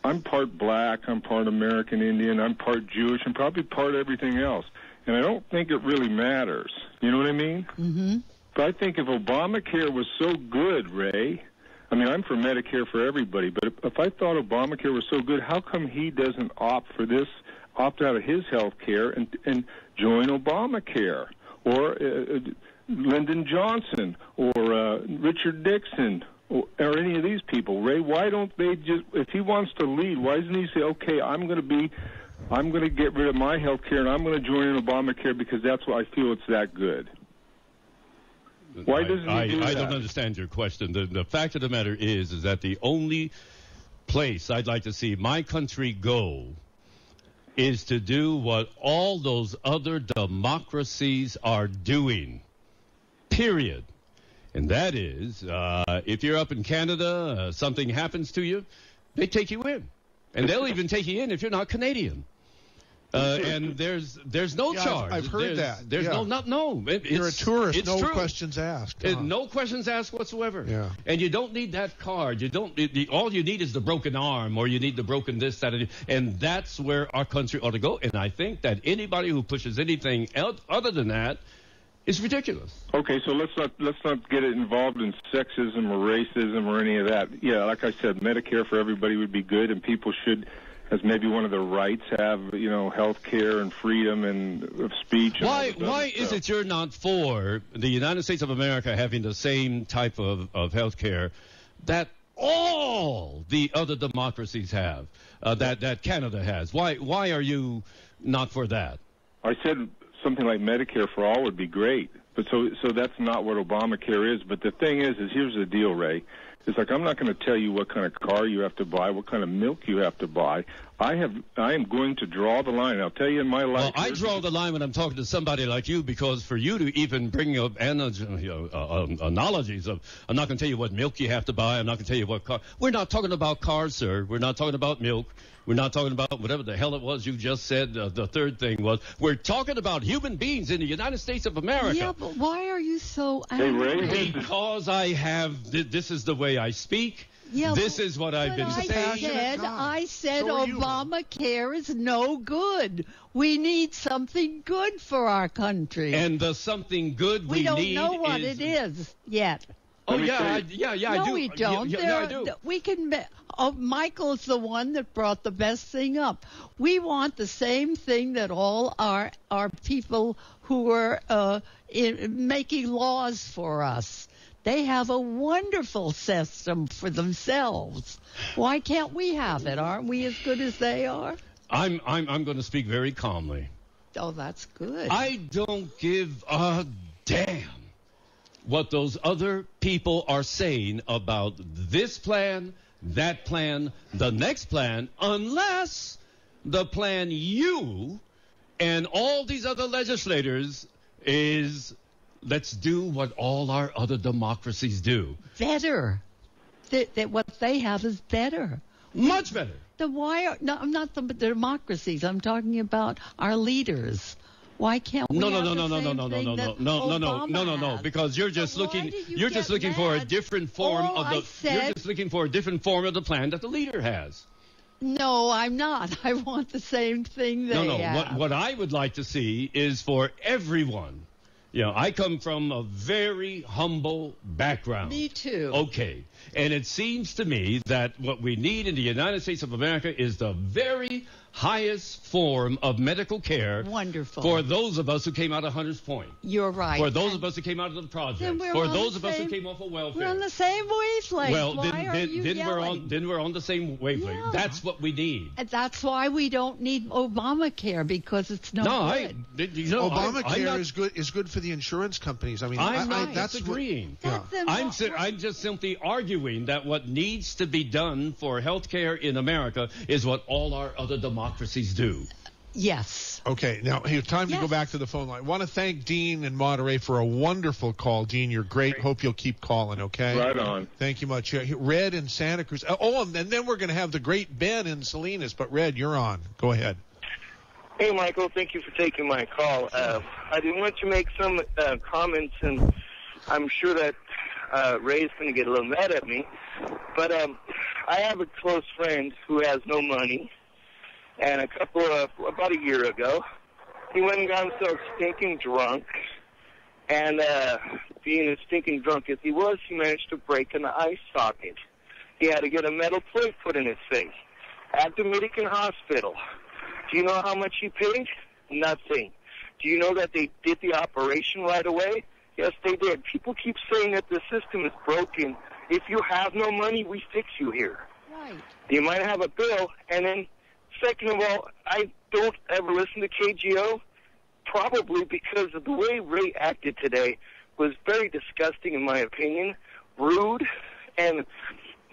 I'm part black, I'm part American Indian, I'm part Jewish, and probably part everything else. And I don't think it really matters. You know what I mean? Mm-hmm. But I think if Obamacare was so good, Ray, I'm for Medicare for everybody, but if I thought Obamacare was so good, how come he doesn't opt out of his health care and join Obamacare? Or Lyndon Johnson, or Richard Nixon, or any of these people. Ray, why don't they just, if he wants to lead, why doesn't he say, okay, I'm going to get rid of my health care and I'm going to join in Obamacare because that's what I feel it's that good? Why doesn't he do that? I don't understand your question. The fact of the matter is that the only place I'd like to see my country go is to do what all those other democracies are doing, period. And that is, if you're up in Canada, something happens to you, they take you in. And they'll even take you in if you're not Canadian. And there's no charge. I've heard that. There's no. You're a tourist. It's no true. questions asked. No questions asked whatsoever. Yeah. And you don't need that card. All you need is the broken arm, or you need the broken this, that, and that's where our country ought to go. And I think that anybody who pushes anything else other than that is ridiculous. Okay, so let's not get it involved in sexism or racism or any of that. Yeah, like I said, Medicare for everybody would be good, and people should as maybe one of the rights have, health care and freedom and of speech. And Why is it you're not for the United States of America having the same type of health care that all the other democracies have, that Canada has? Why are you not for that? I said something like Medicare for all would be great, but so that's not what Obamacare is. But the thing is here's the deal, Ray. It's like I'm not going to tell you what kind of car you have to buy, what kind of milk you have to buy. I am going to draw the line. I'll tell you in my life. Well, I draw the line when I'm talking to somebody like you, because for you to even bring up analogies of, I'm not going to tell you what milk you have to buy. I'm not going to tell you what car. We're not talking about cars, sir. We're not talking about milk. We're not talking about whatever the hell it was you just said. The third thing was, we're talking about human beings in the United States of America. Yeah, but why are you so angry? Because this is the way I speak. Yeah, this is what I've been saying. I said Obamacare is no good. We need something good for our country. And the something good we don't need know what it is yet. Oh, I do. No, we don't. Yeah, I do. We can. Michael's the one that brought the best thing up. We want the same thing that all our people who are making laws for us. They have a wonderful system for themselves. Why can't we have it? Aren't we as good as they are? I'm going to speak very calmly. Oh, that's good. I don't give a damn what those other people are saying about this plan, that plan, the next plan, unless the plan you and all these other legislators is, let's do what all our other democracies do. Better. That what they have is better. Much better. Then why? No, I'm not the democracies. I'm talking about our leaders. Why can't we? No. Because you're just looking. You're just looking for a different form of the. You're just looking for a different form of the plan that the leader has. No, I'm not. I want the same thing they have. What I would like to see is for everyone. I come from a very humble background. Me too. Okay. And it seems to me that what we need in the United States of America is the very highest form of medical care. Wonderful. For those of us who came out of Hunters Point. You're right. For those of us who came out of the project. For those of us who came off of welfare. We're on the same wavelength. Well, then we're on the same wavelength. Yeah. That's what we need. And that's why we don't need Obamacare, because it's good. Obamacare is good for the insurance companies. I mean, I'm disagreeing. I'm just simply arguing that what needs to be done for health care in America is what all our other democracies do. Yes. Okay, now here's time to go back to the phone line. I want to thank Dean and Monterey for a wonderful call. Dean, you're great. Hope you'll keep calling, okay? Right on. Thank you much. Red in Santa Cruz. And then we're going to have the great Ben in Salinas. But Red, you're on. Go ahead. Hey, Michael. Thank you for taking my call. I did want to make some comments, and I'm sure that Ray's going to get a little mad at me. But I have a close friend who has no money. And about a year ago, he went and got himself stinking drunk. And being as stinking drunk as he was, he managed to break an eye socket. He had to get a metal plate put in his face at the Dominican Hospital. Do you know how much he paid? Nothing. Do you know that they did the operation right away? Yes, they did. People keep saying that the system is broken. If you have no money, we fix you here. Right. You might have a bill, and then second of all, I don't ever listen to KGO, probably because of the way Ray acted today was very disgusting in my opinion, rude, and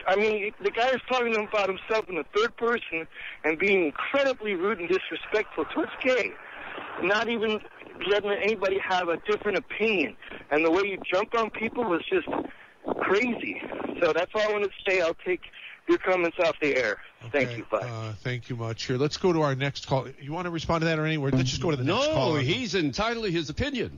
I mean, the guy is talking about himself in the third person and being incredibly rude and disrespectful towards gay, not even letting anybody have a different opinion, and the way you jumped on people was just crazy. So that's all I wanted to say. I'll take your comments off the air. Okay. Thank you. Bye. Thank you much. Here, let's go to our next call. You want to respond to that or anywhere? Let's just go to the next call. No, he's entitled to his opinion.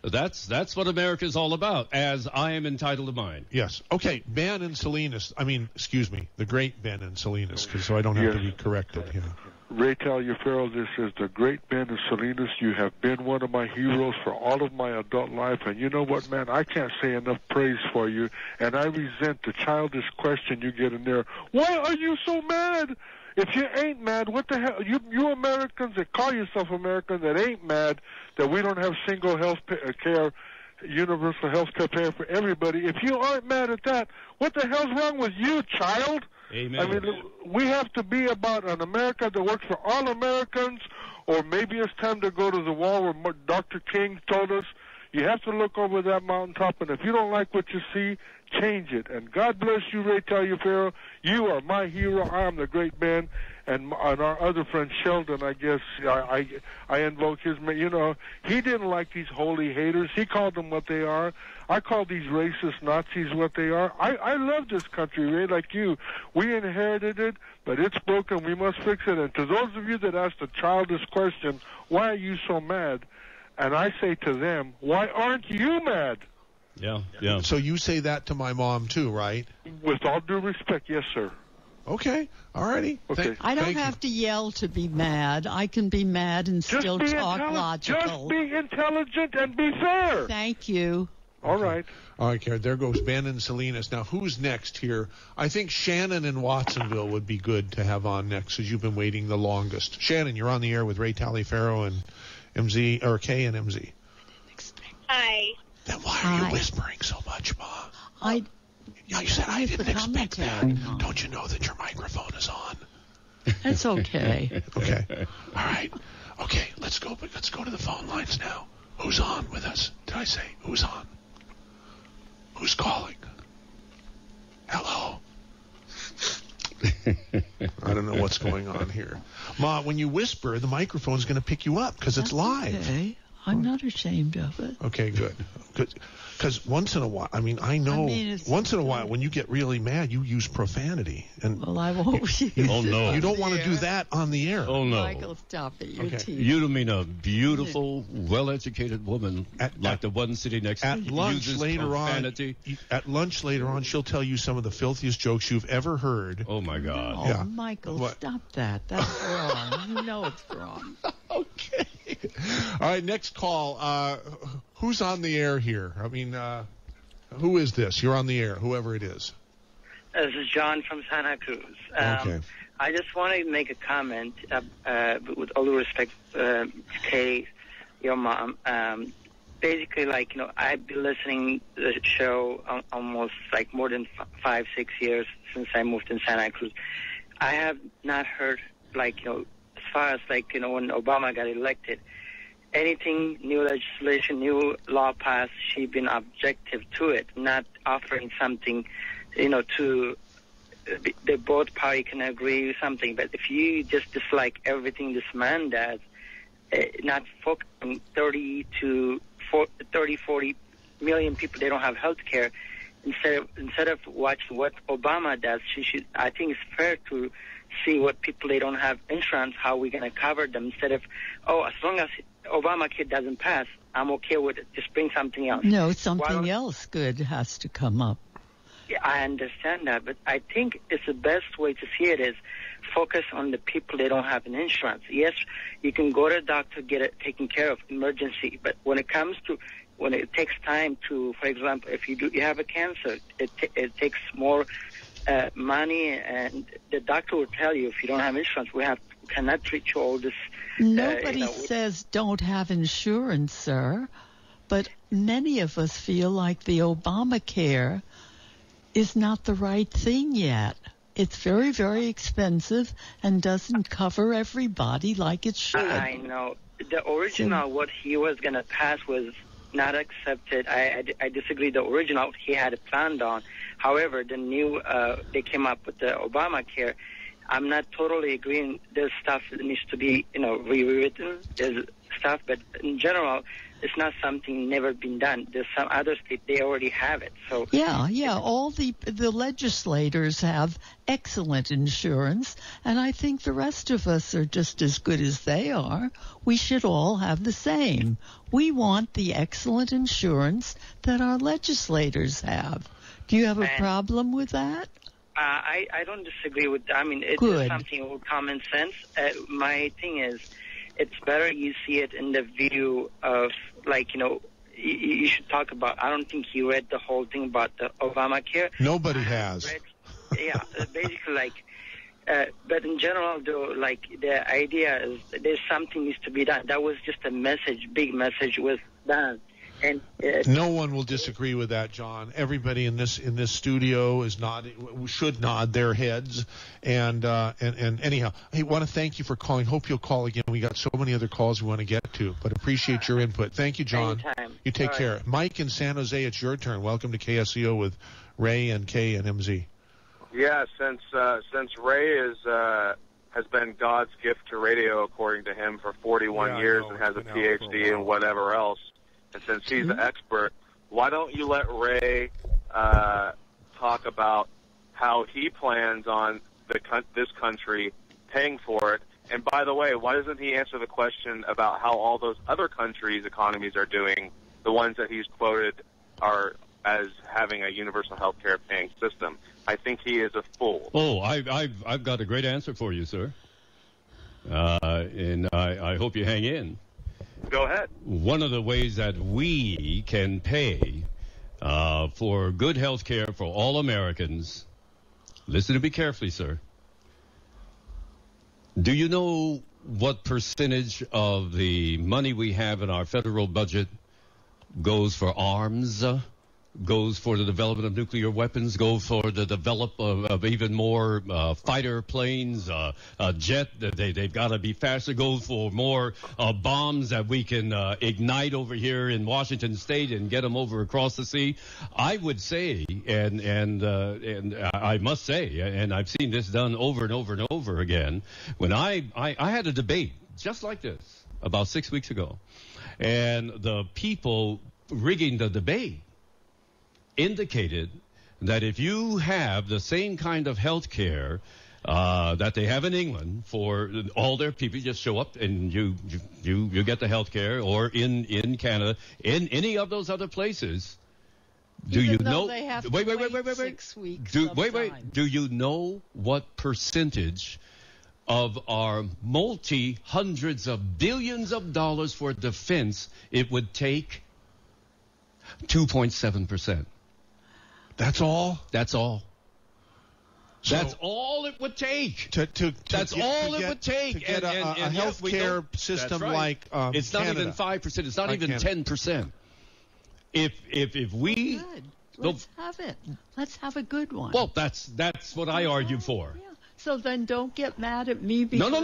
That's what America is all about, as I am entitled to mine. Yes. Okay, Ben in Salinas. Excuse me, the great Ben in Salinas, so I don't have to be corrected here. Ray Taliaferro, this is the great man of Salinas. You have been one of my heroes for all of my adult life, and you know what, man? I can't say enough praise for you, and I resent the childish question you get in there. Why are you so mad? If you ain't mad, what the hell? You Americans that call yourself Americans that ain't mad that we don't have single health care, universal health care for everybody. If you aren't mad at that, what the hell's wrong with you, child? Amen. I mean, we have to be about an America that works for all Americans, or maybe it's time to go to the wall where Dr. King told us you have to look over that mountaintop, and if you don't like what you see, change it. And God bless you, Ray Taliaferro. You are my hero. I am the great man. And our other friend Sheldon, I guess, I invoke his, you know, he didn't like these holy haters. He called them what they are. I call these racist Nazis what they are. I love this country, Ray, like you. We inherited it, but it's broken. We must fix it. And to those of you that asked the childish question, why are you so mad? And I say to them, why aren't you mad? Yeah. So you say that to my mom too, right? With all due respect, yes, sir. Okay. All righty. Okay. I don't have to yell to be mad. I can be mad and still talk logical. Just be intelligent and be fair. Thank you. All right. All right, Karen. There goes Ben and Salinas. Now, who's next here? I think Shannon in Watsonville would be good to have on next, because you've been waiting the longest. Shannon, you're on the air with Ray Taliaferro and MZ, or K and MZ. Hi. Then why are you whispering so much, Ma? You said I didn't expect that. Don't you know that your microphone is on? That's okay. Okay. All right. Okay, let's go to the phone lines now. Who's on with us? Did I say who's on? Who's calling? Hello? I don't know what's going on here. Ma, when you whisper, the microphone's going to pick you up because it's live. Okay. I'm not ashamed of it. Okay, good. Because once in a while, once in a while, when you get really mad, you use profanity. And well, I won't use Oh, no. You don't want to do that on the air. Oh, no. Michael, stop it. You're teasing. You don't mean a beautiful, well-educated woman like the one sitting next to you. At lunch later on, she'll tell you some of the filthiest jokes you've ever heard. Oh, my God. Oh, Yeah. Michael, stop that. That's wrong. You know it's wrong. Okay. All right, next call. Who's on the air here? I mean, who is this? You're on the air, whoever it is. This is John from Santa Cruz. Okay. I just want to make a comment, with all due respect to Kay, your mom. Basically, like, you know, I've been listening to the show almost like more than 5-6 years since I moved in Santa Cruz. I have not heard, like, you know, as far as, like, you know, when Obama got elected, anything, new legislation, new law passed, she's been objective to it, not offering something, you know, to the both party can agree with something. But if you just dislike everything this man does, not focusing 40 million people, they don't have health care. Instead of watching what Obama does, she should. I think it's fair to see what people they don't have insurance, how we're going to cover them. Instead of, as long as Obamacare doesn't pass, I'm okay with it. Just bring something else. No, something else good has to come up. Yeah, I understand that, but I think it's the best way to see it is focus on the people that don't have an insurance. Yes, you can go to the doctor, get it taken care of, emergency, but when it takes time to, for example, if you have a cancer, it takes more money, and the doctor will tell you if you don't have insurance, we cannot treat you all this. Nobody says don't have insurance, sir, but many of us feel like the Obamacare is not the right thing yet. It's very, very expensive and doesn't cover everybody like it should. I know. The original, what he was going to pass was not accepted. I disagree. The original he had planned on. However, the new, they came up with the Obamacare. I'm not totally agreeing. There's stuff that needs to be, rewritten. There's stuff, but in general, it's not something never been done. There's some other states, they already have it. So yeah. All the legislators have excellent insurance, and I think the rest of us are just as good as they are. We should all have the same. We want the excellent insurance that our legislators have. Do you have a problem with that? I don't disagree with that. I mean, it's Good. something with common sense. My thing is, it's better you see it in the view of, like, you should talk about, I don't think you read the whole thing about the Obamacare. Nobody has. Yeah, basically, like, but in general, though, like, the idea is there's something needs to be done. That was just a message, big message was done. And no one will disagree with that, John. Everybody in this studio should nod their heads. And anyhow, I want to thank you for calling. Hope you'll call again. We got so many other calls we want to get to, but appreciate your input. Thank you, John. Anytime. You take All care. right. Mike in San Jose, it's your turn. Welcome to KSCO with Ray and Kay and MZ. Yeah, since Ray has been God's gift to radio, according to him, for 41 years and has a PhD and whatever else. And since he's the expert, why don't you let Ray talk about how he plans on this country paying for it? And by the way, why doesn't he answer the question about how all those other countries' economies are doing, the ones that he's quoted are as having a universal health care paying system? I think he is a fool. Oh, I've got a great answer for you, sir. And I hope you hang in. Go ahead. One of the ways that we can pay for good health care for all Americans, listen to me carefully, sir. Do you know what percentage of the money we have in our federal budget goes for arms, goes for the development of nuclear weapons, goes for the development of even more fighter planes, jet, they've got to be faster, go for more bombs that we can ignite over here in Washington State and get them over across the sea? I would say, and I must say, and I've seen this done over and over and over again, when I had a debate just like this about 6 weeks ago, and the people rigging the debate indicated that if you have the same kind of health care that they have in England for all their people, you just show up and you get the health care, or in Canada, in any of those other places, do Even you though know? they have to Wait. wait 6 weeks. Wait. Do you know what percentage of our multi-hundreds of billions of dollars for defense it would take? 2.7%. That's all? That's all. So that's all it would take. That's all it would take to get a health care system like it's not Canada. even 5%. It's not Like even Canada. 10%. If we Good. Let's have it. Let's have a good one. well, that's what I argue for. So then don't get mad at me because No,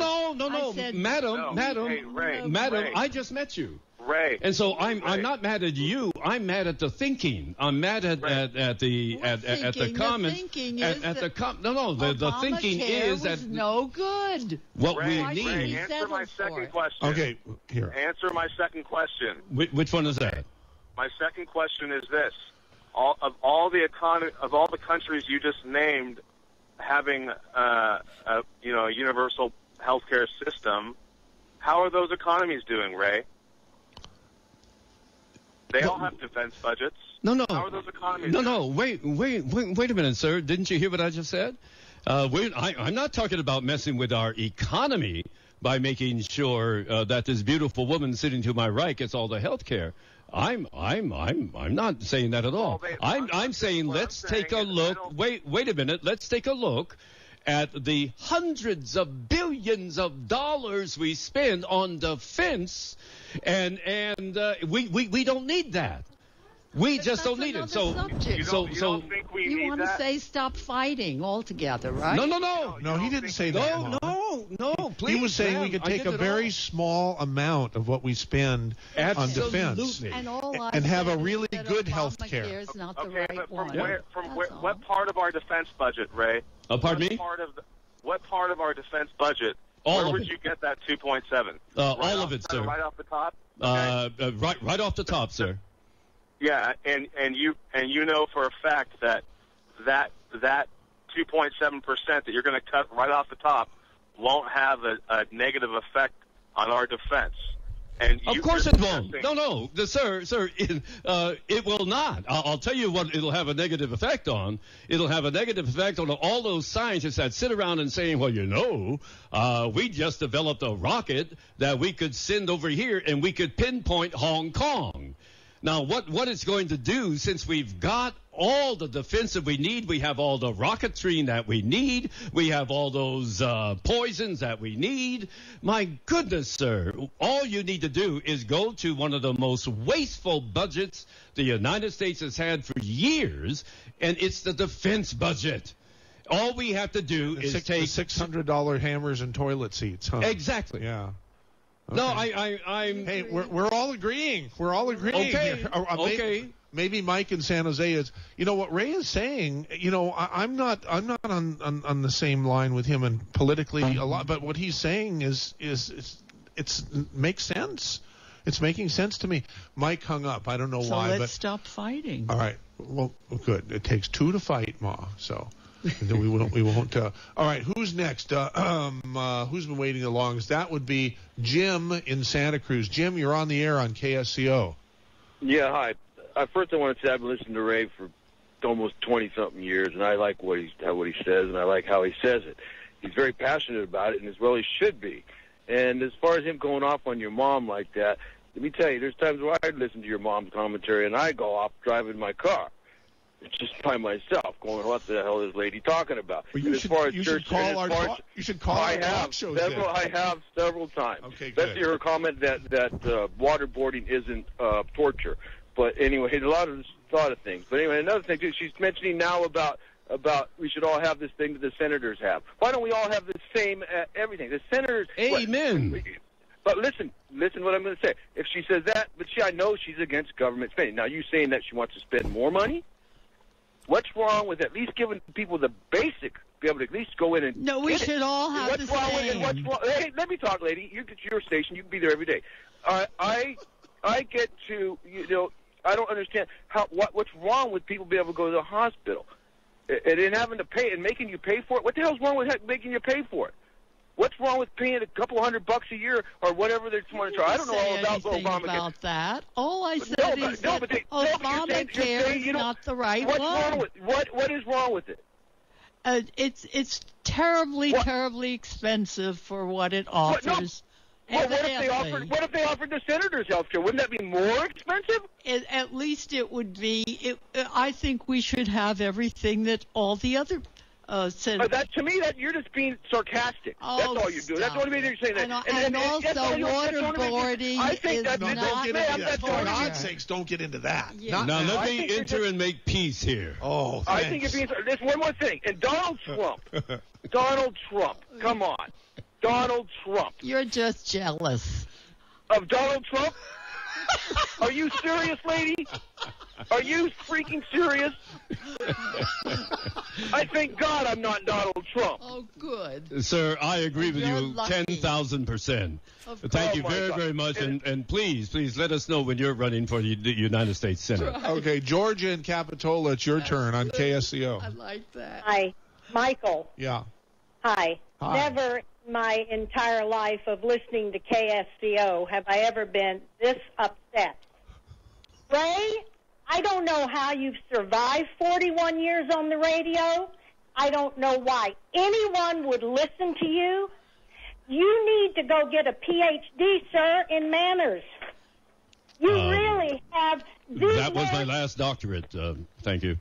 I said, madam, Hey, Ray, madam, Ray. I just met you. Ray. And so I'm not mad at you. I'm mad at the thinking. I'm mad at the comments. The thinking is the Obamacare thinking is that was no good. what Ray, we need. Ray, answer my second question. Okay, here. Answer my second question. Which one is that? My second question is this: of all the countries you just named having a universal healthcare system, how are those economies doing, Ray? They all have defense budgets. No. How are those economies? No. Wait a minute, sir. Didn't you hear what I just said? I'm not talking about messing with our economy by making sure that this beautiful woman sitting to my right gets all the health care. I'm not saying that at all. I'm saying let's take a look. Wait a minute. Let's take a look at the hundreds of billions of dollars we spend on defense, and we don't need that. We just don't need it. So You don't think we need want to that? say stop fighting altogether, right? No, he didn't say that. No, please. He was saying we ma'am, could I take did a it very all. small amount of what we spend on defense Absolutely. And all I and have a said is really that good health Obamacare care. is not the Okay, right but one. what part of our defense budget, Ray? Pardon me? What part of our defense budget? All where of would it. you get that 2.7? All of it, sir. Right off the top. Right off the top, sir. Yeah, and you know for a fact that 2.7% that you're going to cut right off the top won't have a negative effect on our defense. And Of course it won't. No, sir, it will not. I'll tell you what it'll have a negative effect on. It'll have a negative effect on all those scientists that sit around and saying, well, we just developed a rocket that we could send over here and we could pinpoint Hong Kong. Now, what it's going to do, since we've got all the defense that we need, we have all the rocketry that we need, we have all those poisons that we need. My goodness, sir, all you need to do is go to one of the most wasteful budgets the United States has had for years, and it's the defense budget. All we have to do is take the $600 hammers and toilet seats, huh? Exactly. Yeah. Okay. No, I'm. Hey, we're all agreeing. We're all agreeing. Okay. Here. Okay. Maybe Mike in San Jose is. What Ray is saying. I'm not on the same line with him and politically a lot. But what he's saying is it's makes sense. It's making sense to me. Mike hung up. I don't know why. So let's stop fighting. All right. Well, good. It takes two to fight, Ma. So. we won't. All right, who's next? Who's been waiting the longest? That would be Jim in Santa Cruz. Jim, you're on the air on KSCO. Yeah, hi. First, I want to say I've been listening to Ray for almost 20-something years, and I like what he says, and I like how he says it. He's very passionate about it, and as well he should be. And as far as him going off on your mom like that, let me tell you, there's times where I listen to your mom's commentary, and I go off driving my car. Just by myself, going, what the hell is this lady talking about? Well, you should call our talk shows. I have several times. Okay, good. Especially her comment that waterboarding isn't torture. But anyway, a lot of things. But anyway, another thing too, she's mentioning now about we should all have this thing that the senators have. Why don't we all have the same everything? The senators. Amen. But listen what I'm going to say. If she says that, but I know she's against government spending. Now, you saying that she wants to spend more money? What's wrong with at least giving people the basic, be able to at least go in and No, we should all have the same. What's wrong? Hey, let me talk, lady. You get to your station. You can be there every day. I get to, I don't understand what's wrong with people being able to go to the hospital and having to pay and making you pay for it. What the hell's wrong with making you pay for it? What's wrong with paying a couple $100 a year or whatever they're trying to charge? I don't know all about Obamacare. About that. All I said is that Obamacare is not the right one. What is wrong with it? It's terribly expensive for what it offers. What if they offered the senators health care? Wouldn't that be more expensive? At least it would be. I think we should have everything that all the other that to me, that you're just being sarcastic. That's all you do. That's the only reason you're saying that. And also, waterboarding I think is not. For God's sakes, don't get into that. Yeah. Now let me enter and make peace here. Oh, thanks. I think you're being. There's one more thing. And Donald Trump. Come on, Donald Trump. You're just jealous of Donald Trump. Are you serious, lady? Are you freaking serious? I thank God I'm not Donald Trump. Oh, good. Sir, I agree with you lucky. 10,000%. Thank you very much. And please let us know when you're running for the United States Senate. Right. Okay, Georgia and Capitola, it's your turn on KSCO. I like that. Hi, Michael. Yeah. Hi. Hi. Never in my entire life of listening to KSCO have I ever been this upset. Ray, I don't know how you've survived 41 years on the radio. I don't know why anyone would listen to you. You need to go get a PhD, sir, in manners. You really have That was my last doctorate. Thank you.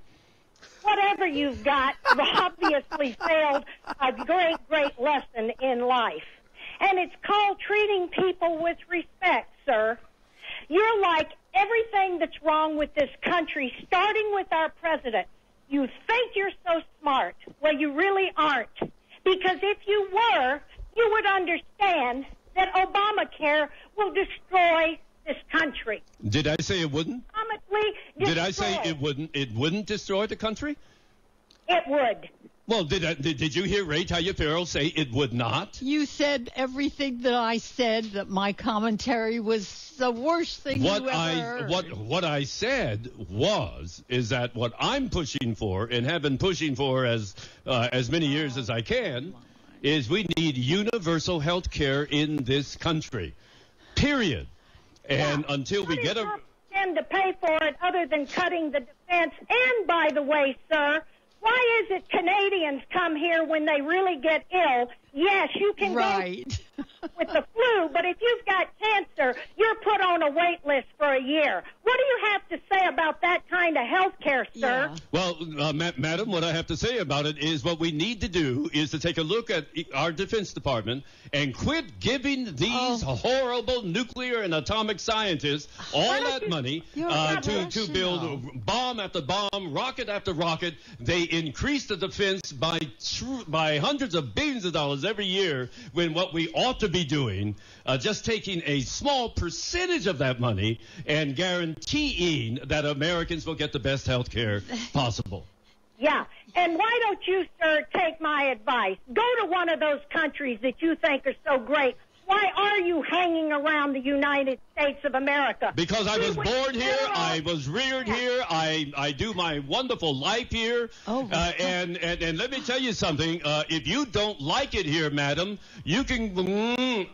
Whatever you've got obviously failed a great lesson in life. And it's called treating people with respect, sir. You're like everything that's wrong with this country, starting with our president. You think you're so smart. Well, you really aren't. Because if you were, you would understand that Obamacare will destroy this country. Did I say it wouldn't? Did I say it wouldn't? It wouldn't destroy the country? It would. Well, did you hear Ray Taliaferro say it would not? You said everything that I said, that my commentary was the worst thing you ever heard. What I said is that what I'm pushing for and have been pushing for as many years as I can is we need universal health care in this country. Period. And until we get a... And to pay for it other than cutting the defense. And by the way, sir, why is it Canadians come here when they really get ill? Yes, you can go with the flu, but if you've got cancer, you're put on a wait list for a year. What do you have to say about that kind of health care, sir? Yeah. Well, Madam, what I have to say about it is what we need to do is to take a look at our Defense Department and quit giving these horrible nuclear and atomic scientists all that money to build bomb after bomb, rocket after rocket. They increase the defense by hundreds of billions of dollars every year, when what we ought to be doing, just taking a small percentage of that money and guaranteeing that Americans will get the best health care possible. Yeah, and why don't you, sir, take my advice? Go to one of those countries that you think are so great. Why are you hanging around the United States of America? Because I was born here, I was reared here, I do my wonderful life here. And let me tell you something, if you don't like it here, madam, you can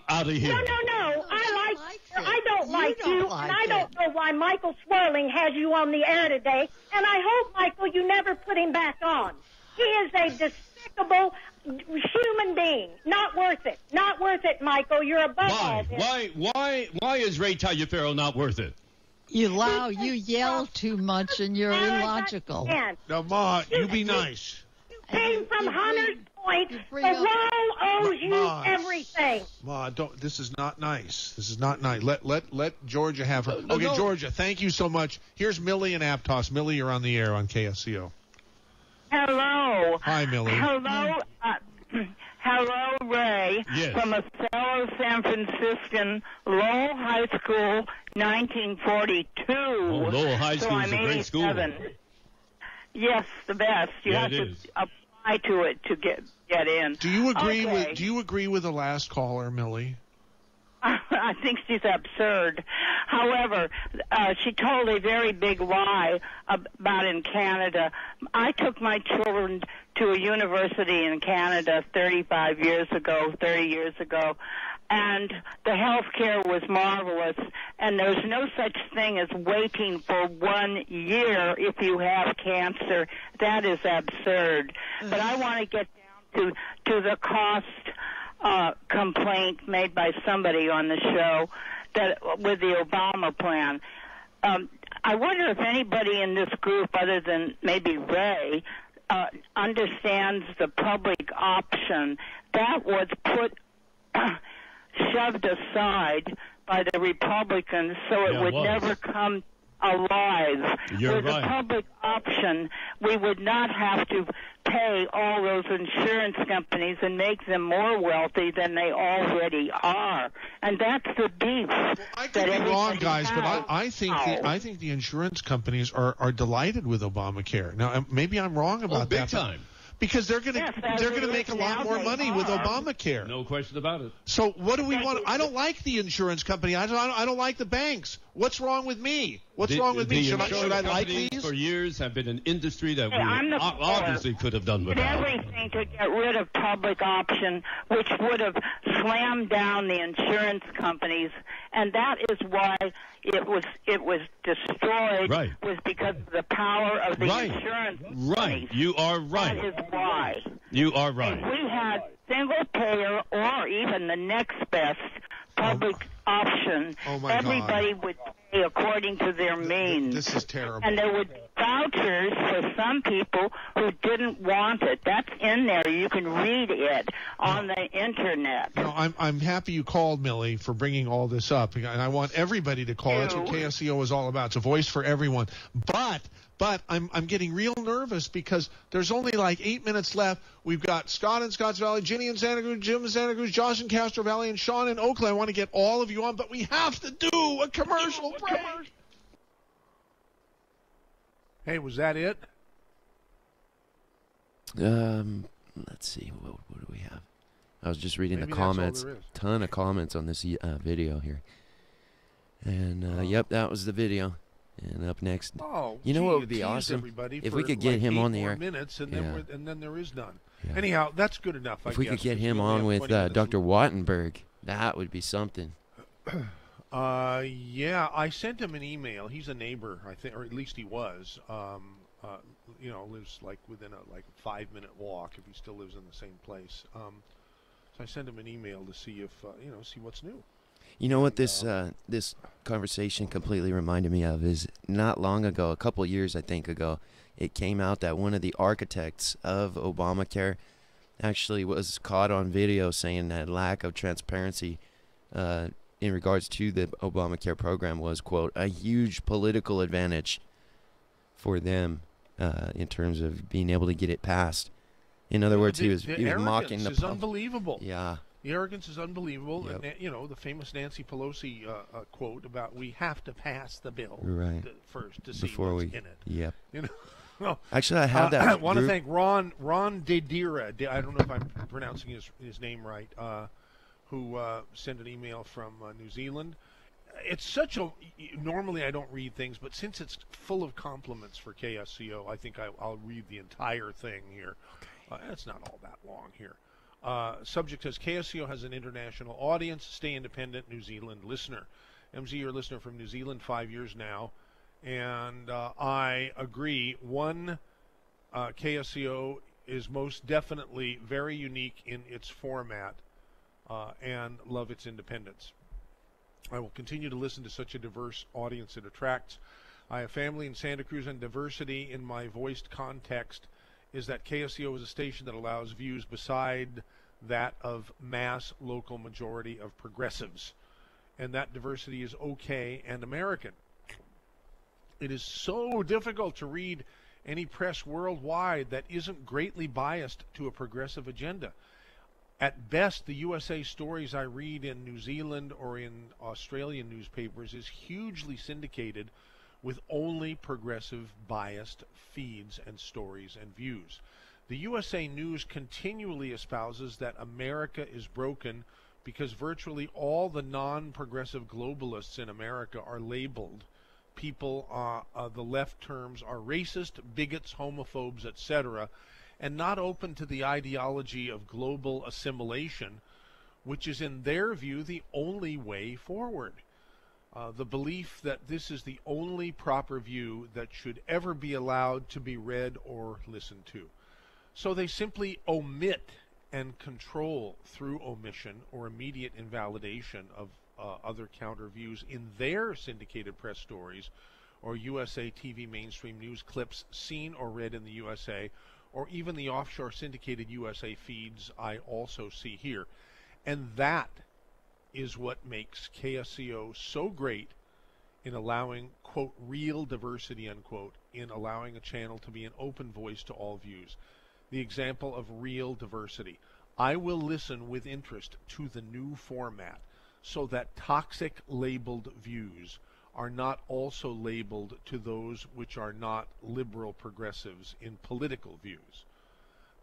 out of here. No, I don't like you, and I don't know why Michael Swirling has you on the air today, and I hope, Michael, you never put him back on. He is a despicable human being. Not worth it. Not worth it, Michael. You're above all this. Why is Ray Taliaferro not worth it? You yell too much and you're illogical. Now, Ma, you be nice. Came from Hunter's Point. The world owes you everything. Ma, don't. This is not nice. This is not nice. Let Georgia have her. Okay, Georgia, thank you so much. Here's Millie and Aptos. Millie, you're on the air on KSCO. Hello. Hi, Millie. Hello. Hello, Ray. Yes. From a fellow San Franciscan, Lowell High School, 1942. Lowell High School is a great school. Yes, the best. You have to apply to it to get in. Do you agree with the last caller, Millie? I think she's absurd. However, she told a very big lie about in Canada. I took my children to a university in Canada 30 years ago, and the health care was marvelous, and there's no such thing as waiting for 1 year if you have cancer. That is absurd. But I want to get down to the cost complaint made by somebody on the show that with the Obama plan. I wonder if anybody in this group, other than maybe Ray, understands the public option that was shoved aside by the Republicans, so it would never come alive. With the public option, we would not have to pay all those insurance companies and make them more wealthy than they already are. And that's the beef. I could be wrong, guys, but I think the insurance companies are delighted with Obamacare. Now, maybe I'm wrong about that. Big time. Because they're going to make a lot more money with Obamacare. No question about it. So what do we want? I don't like the insurance company. I don't like the banks. What's wrong with me? What's wrong with me? Should I like these? For years have been an industry that we obviously could have done without. Everything to get rid of public option, which would have slammed down the insurance companies, and that is why it was destroyed. Right. Was because of the power of the insurance companies. Right. You are right. That is why. You are right. If we had single payer or even the next best public option, everybody would pay according to their means. This is terrible. And there would be vouchers for some people who didn't want it. That's in there. You can read it on the internet. No, I'm happy you called, Millie, for bringing all this up, and I want everybody to call. That's what KSCO is all about. It's a voice for everyone. But I'm getting real nervous because there's only like 8 minutes left. We've got Scott in Scotts Valley, Ginny in Santa Cruz, Jim in Santa Cruz, Josh in Castro Valley, and Sean in Oakland. I want to get all of you on, but we have to do a commercial break. Hey, was that it? Let's see. What do we have? I was just reading the comments. Ton of comments on this video here. And, yep, that was the video. And up next, what would be awesome? If we could get him on the air. Minutes and then there is none. Yeah. Anyhow, that's good enough. If we could get him on with Dr. Wattenberg, that would be something. Yeah, I sent him an email. He's a neighbor, I think, or at least he was. Lives like within a 5-minute walk if he still lives in the same place. So I sent him an email to see if see what's new. You know what this this conversation completely reminded me of is not long ago, a couple years I think ago, it came out that one of the architects of Obamacare actually was caught on video saying that lack of transparency in regards to the Obamacare program was, quote, a huge political advantage for them in terms of being able to get it passed. In other words, he was mocking the arrogance is unbelievable. Yeah. The arrogance is unbelievable. Yep. And, the famous Nancy Pelosi quote about we have to pass the bill first to see before what's we, in it. Yep. Well, actually, I had that. I want to thank Ron Dedira. I don't know if I'm pronouncing his name right. Who sent an email from New Zealand. It's such a... Normally I don't read things, but since it's full of compliments for KSCO, I think I'll read the entire thing here. Okay. It's not all that long here. Subject says, KSCO has an international audience. Stay independent, New Zealand listener. MZ, you're a listener from New Zealand, 5 years now. And I agree. KSCO is most definitely very unique in its format. And love its independence. I will continue to listen to such a diverse audience it attracts. I have family in Santa Cruz, and diversity in my voiced context is that KSCO is a station that allows views beside that of mass local majority of progressives. And that diversity is okay and American. It is so difficult to read any press worldwide that isn't greatly biased to a progressive agenda. At best, the USA stories I read in New Zealand or in Australian newspapers is hugely syndicated with only progressive biased feeds and stories and views. The USA News continually espouses that America is broken because virtually all the non-progressive globalists in America are labeled. People, the left terms are racist, bigots, homophobes, etc., and not open to the ideology of global assimilation, which is in their view the only way forward. The belief that this is the only proper view that should ever be allowed to be read or listened to. So they simply omit and control through omission or immediate invalidation of other counter views in their syndicated press stories or USA TV mainstream news clips seen or read in the USA, or even the offshore syndicated USA feeds I also see here. And that is what makes KSCO so great in allowing, quote, real diversity, unquote, in allowing a channel to be an open voice to all views. The example of real diversity. I will listen with interest to the new format so that toxic labeled views are not also labeled to those which are not liberal progressives in political views.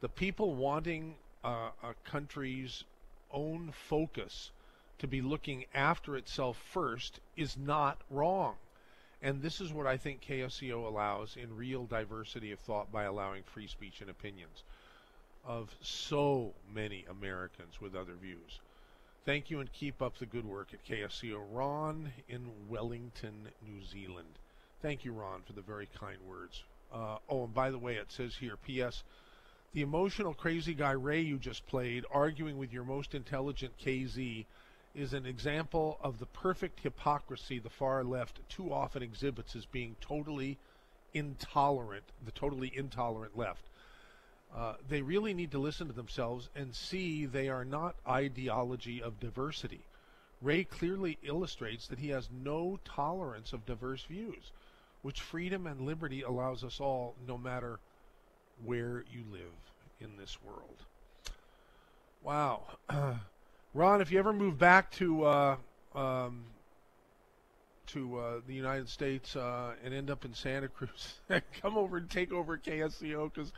The people wanting a country's own focus to be looking after itself first is not wrong. And this is what I think KSCO allows in real diversity of thought by allowing free speech and opinions of so many Americans with other views. Thank you and keep up the good work at KSCO. Ron in Wellington, New Zealand. Thank you, Ron, for the very kind words. And by the way, it says here, P.S., the emotional crazy guy Ray you just played, arguing with your most intelligent KZ, is an example of the perfect hypocrisy the far left too often exhibits as being totally intolerant, the totally intolerant left. They really need to listen to themselves and see they are not ideology of diversity. Ray clearly illustrates that he has no tolerance of diverse views, which freedom and liberty allows us all, no matter where you live in this world. Wow. Ron, if you ever move back to the United States and end up in Santa Cruz, come over and take over KSCO, because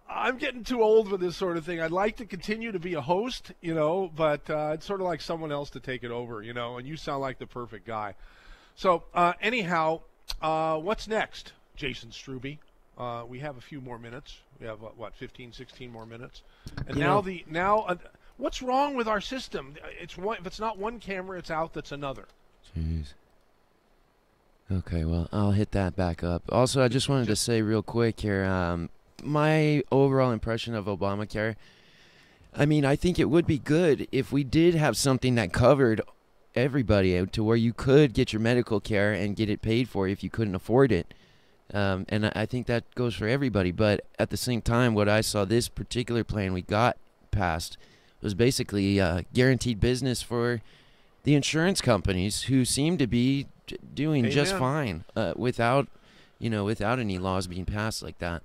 I'm getting too old for this sort of thing. I'd like to continue to be a host, but it's sort of like someone else to take it over, and you sound like the perfect guy. So anyhow, what's next, Jason Strube? We have a few more minutes. We have, 15, 16 more minutes. And what's wrong with our system? If it's not one camera, it's out, that's another. Jeez. Okay, well, I'll hit that back up. Also, I just wanted to say real quick here, my overall impression of Obamacare, I mean, I think it would be good if we did have something that covered everybody to where you could get your medical care and get it paid for if you couldn't afford it. And I think that goes for everybody. But at the same time, what I saw, this particular plan we got passed was basically guaranteed business for the insurance companies, who seem to be doing just fine without any laws being passed like that.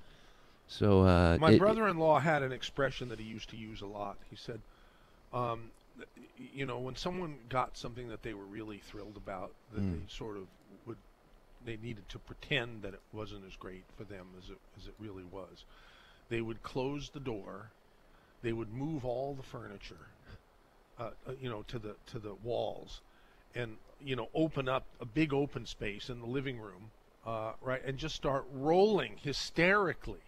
So my brother-in-law had an expression that he used to use a lot. He said, when someone got something that they were really thrilled about, that they sort of they needed to pretend that it wasn't as great for them as it really was. They would close the door. They would move all the furniture, to the walls, and open up a big open space in the living room, right, and just start rolling hysterically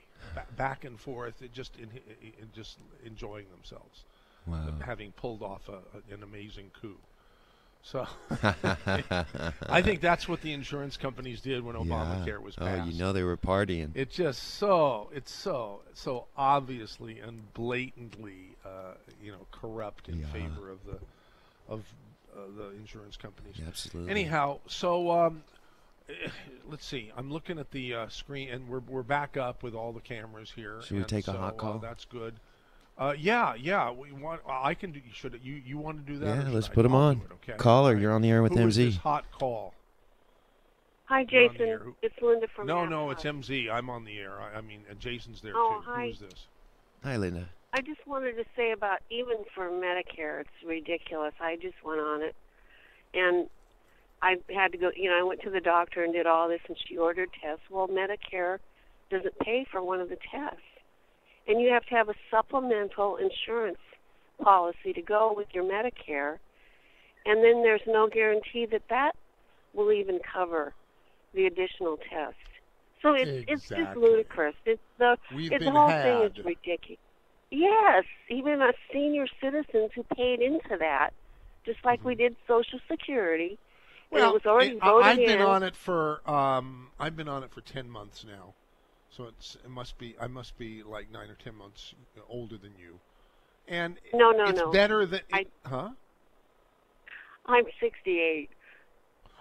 back and forth, just enjoying themselves, having pulled off an amazing coup. So I think that's what the insurance companies did when Obamacare was passed. Oh, they were partying. It's just so obviously and blatantly, corrupt in favor of the insurance companies. Yeah, absolutely. Anyhow, so let's see. I'm looking at the screen, and we're back up with all the cameras here. Should we take a hot call? That's good. Yeah. We want. I can do. Should you want to do that? Yeah, let's put him on. Okay. Caller, you're on the air with Who MZ. is this hot call? Hi, Jason. It's Linda from. No, it's MZ. I'm on the air. I mean, Jason's there too. Hi. Who is this? Hi, Linda. I just wanted to say about even for Medicare, it's ridiculous. I just went on it, and I had to go. I went to the doctor and did all this, and she ordered tests. Well, Medicare doesn't pay for one of the tests. And you have to have a supplemental insurance policy to go with your Medicare. And then there's no guarantee that will even cover the additional test. So it's just ludicrous. The whole thing is ridiculous. Yes, even us senior citizens who paid into that, just like we did Social Security. Well, and it was already voted I've been in. on it for 10 months now. So I must be like 9 or 10 months older than you, and it's better that I'm 68.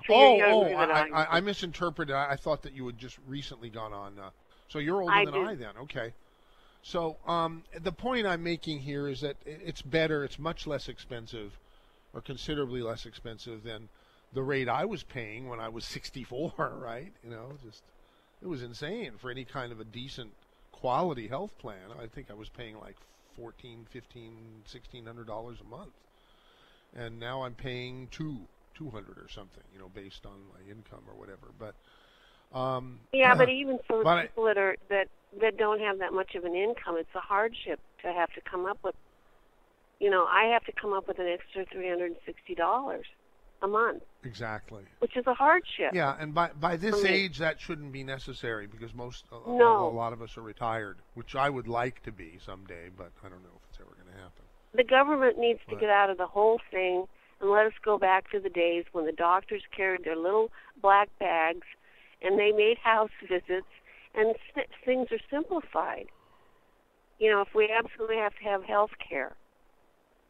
So I misinterpreted. I thought that you had just recently gone on. So you're older than I then. Okay. So the point I'm making here is that it's better. It's much less expensive, or considerably less expensive than the rate I was paying when I was 64. Right? It was insane for any kind of a decent quality health plan. I think I was paying like $1,400, $1,500, $1,600 a month, and now I'm paying $200 or something, based on my income or whatever. But but even for people that don't have that much of an income, it's a hardship to have to come up with. I have to come up with an extra $360 a month. Exactly. Which is a hardship. Yeah, and by this age, that shouldn't be necessary because a lot of us are retired, which I would like to be someday, but I don't know if it's ever going to happen. The government needs to get out of the whole thing and let us go back to the days when the doctors carried their little black bags and they made house visits and things are simplified. If we absolutely have to have health care.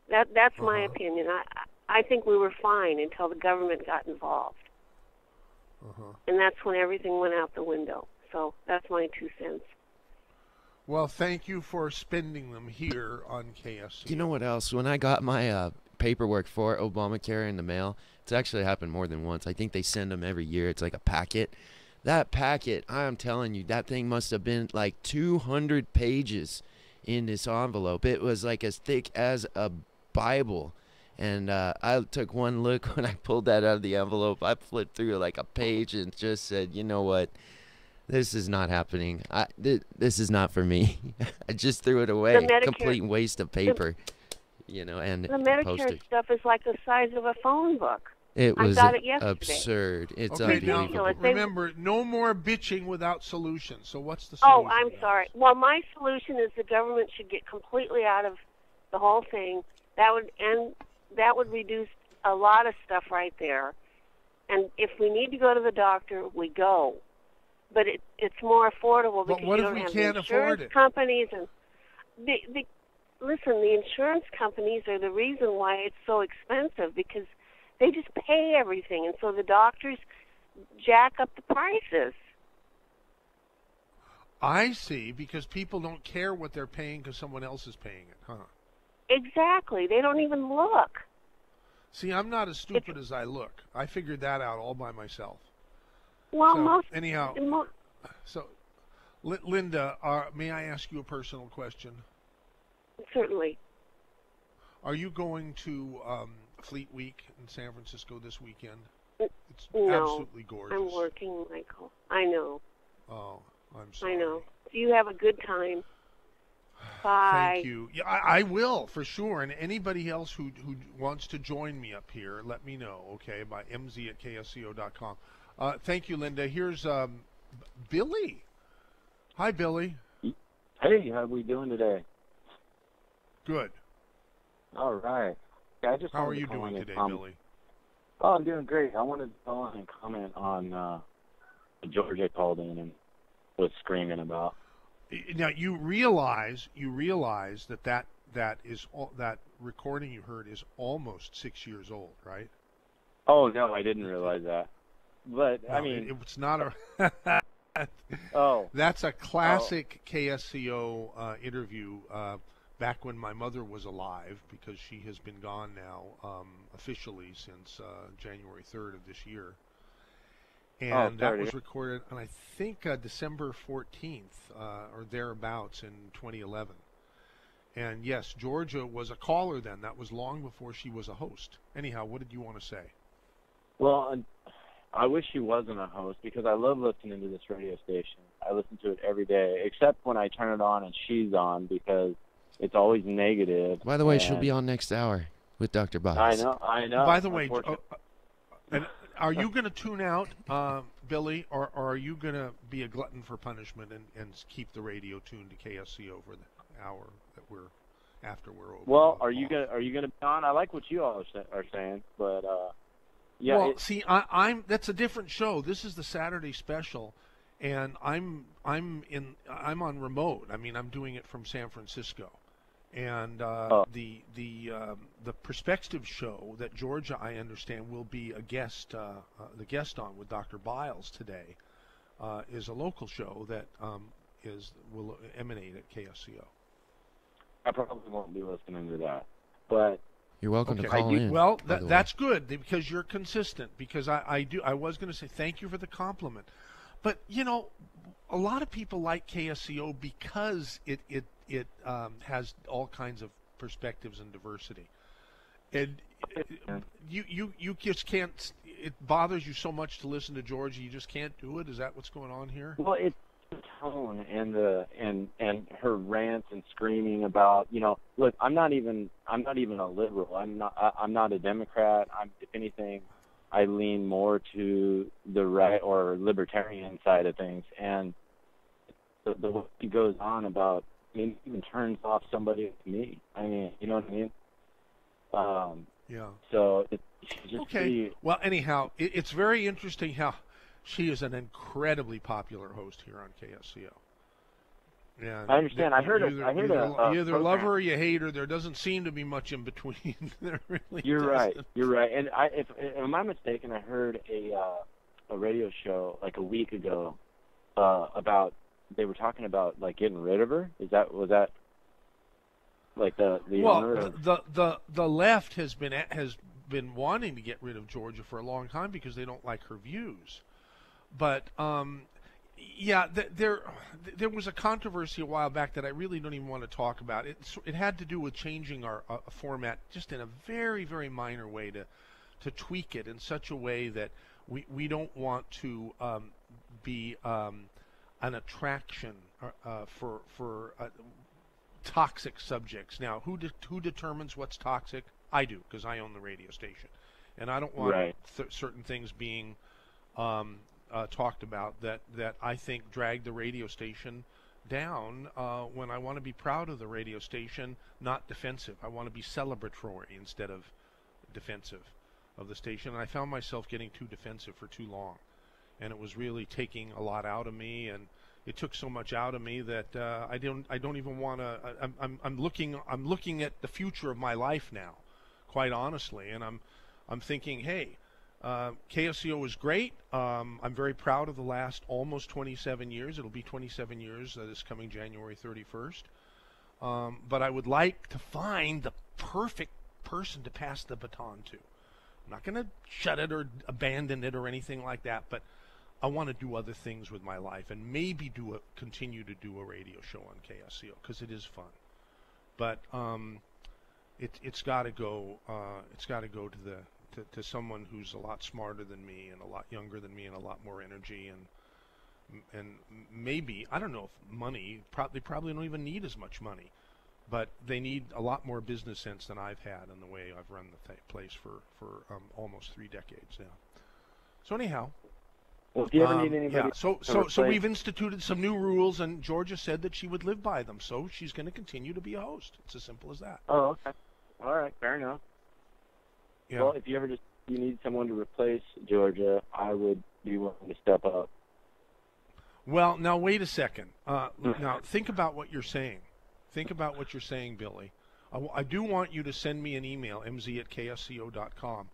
That's my opinion. I think we were fine until the government got involved. And that's when everything went out the window. So that's my 2 cents. Well, thank you for spending them here on KSC. You know what else? When I got my paperwork for Obamacare in the mail, it's actually happened more than once. I think they send them every year. It's like a packet. That packet, I'm telling you, that thing must have been like 200 pages in this envelope. It was like as thick as a Bible. And I took one look when I pulled that out of the envelope. I flipped through like a page and just said, you know what? This is not happening. This is not for me. I just threw it away. Complete waste of paper. And the Medicare postage. stuff is like the size of a phone book. It was I got it yesterday. absurd. It's unbelievable. ridiculous. Remember, no more bitching without solutions. So what's the solution? Oh, I'm sorry. Well, my solution is the government should get completely out of the whole thing. That would reduce a lot of stuff right there, And if we need to go to the doctor, we go. But it's more affordable because what you if don't we have can't the afford insurance it? companies and listen, the insurance companies are the reason why it's so expensive because they just pay everything, and so the doctors jack up the prices. I see, because people don't care what they're paying because someone else is paying it, huh? Exactly. They don't even look. See, I'm not as stupid as I look. I figured that out all by myself. Well, So, anyhow, Linda, may I ask you a personal question? Certainly. Are you going to Fleet Week in San Francisco this weekend? It's No, absolutely gorgeous. I'm working, Michael. I know. Oh, I'm sorry. I know. You have a good time. Bye. Thank you. Yeah, I will, for sure. And anybody else who wants to join me up here, let me know, okay, by mz@ksco.com. Thank you, Linda. Here's Billy. Hi, Billy. Hey, how we doing today? Good. All right. Yeah, I just How are wanted to you call doing in and today, Billy? Oh, I'm doing great. I wanted to go on and comment on Georgia called in and was screaming about. Now you realize that recording you heard is almost 6 years old, right? Oh no, I didn't realize that. But No, I mean, it's not a. Oh, that's a classic KSCO interview back when my mother was alive, because she has been gone now officially since January 3rd of this year. And that was recorded on, I think, December 14th or thereabouts in 2011. And yes, Georgia was a caller then. That was long before she was a host. Anyhow, what did you want to say? well, I wish she wasn't a host because I love listening to this radio station. I listen to it every day, except when I turn it on and she's on because it's always negative. By the way, and she'll be on next hour with Dr. Biles. I know. By the way, and are you going to tune out, Billy, or are you going to be a glutton for punishment and keep the radio tuned to KSCO for the hour that after we're over? Well, are you gonna be on? I like what you all are saying, but yeah. Well, see, I'm that's a different show. This is the Saturday special, and I'm on remote. I mean, I'm doing it from San Francisco, and the Perspective show that Georgia, I understand, will be a guest, the guest on with Dr. Biles today, is a local show that will emanate at KSCO. I probably won't be listening to that, but you're welcome to call in. Well, that's good because you're consistent. Because I was going to say thank you for the compliment, but you know, a lot of people like KSCO because it has all kinds of perspectives and diversity, and you just can't. It bothers you so much to listen to Georgia, you just can't do it. Is that what's going on here? Well, it's the tone and her rants and screaming about, you know, look, I'm not even a liberal. I'm not a Democrat. If anything, I lean more to the right or libertarian side of things. And the way he goes on about, I mean, even turns off somebody like me. I mean, you know what I mean? Yeah. So it's just okay. pretty, Well, anyhow, it's very interesting how she is an incredibly popular host here on KSCO. Yeah, I understand. I heard you program. either love her or you hate her. There doesn't seem to be much in between. There really You're right. doesn't. You're right. And if I'm not mistaken, I heard a radio show like a week ago about, they were talking about like getting rid of her. Was that like the owner of... the left has been wanting to get rid of Georgia for a long time because they don't like her views. But yeah, there was a controversy a while back that I really don't even want to talk about. It had to do with changing our format just in a very, very minor way to tweak it in such a way that we don't want to be an attraction for toxic subjects. Now, who determines what's toxic? I do, because I own the radio station, and I don't want certain things being talked about that I think drag the radio station down when I want to be proud of the radio station, not defensive. I want to be celebratory instead of defensive. of the station, and I found myself getting too defensive for too long, and it was really taking a lot out of me, and it took so much out of me that I don't even want to. I'm looking at the future of my life now, quite honestly, and I'm thinking, hey, KSCO is great. I'm very proud of the last almost 27 years. It'll be 27 years this coming January 31st. But I would like to find the perfect person to pass the baton to. I'm not going to shut it or abandon it or anything like that, but I want to do other things with my life and maybe continue to do a radio show on KSCO because it is fun. But it's got to go. It's got to go to someone who's a lot smarter than me and a lot younger than me and a lot more energy and maybe, I don't know if money. They probably don't even need as much money, but they need a lot more business sense than I've had in the way I've run the place for almost 3 decades now. So anyhow. Well, if you ever need anybody, yeah. So we've instituted some new rules, and Georgia said that she would live by them. So she's going to continue to be a host. It's as simple as that. Oh, okay. All right, fair enough. Yeah. Well, if you ever you need someone to replace Georgia, I would be willing to step up. Well, now wait a second. Now think about what you're saying. Think about what you're saying, Billy. I do want you to send me an email, mz@ksco.com.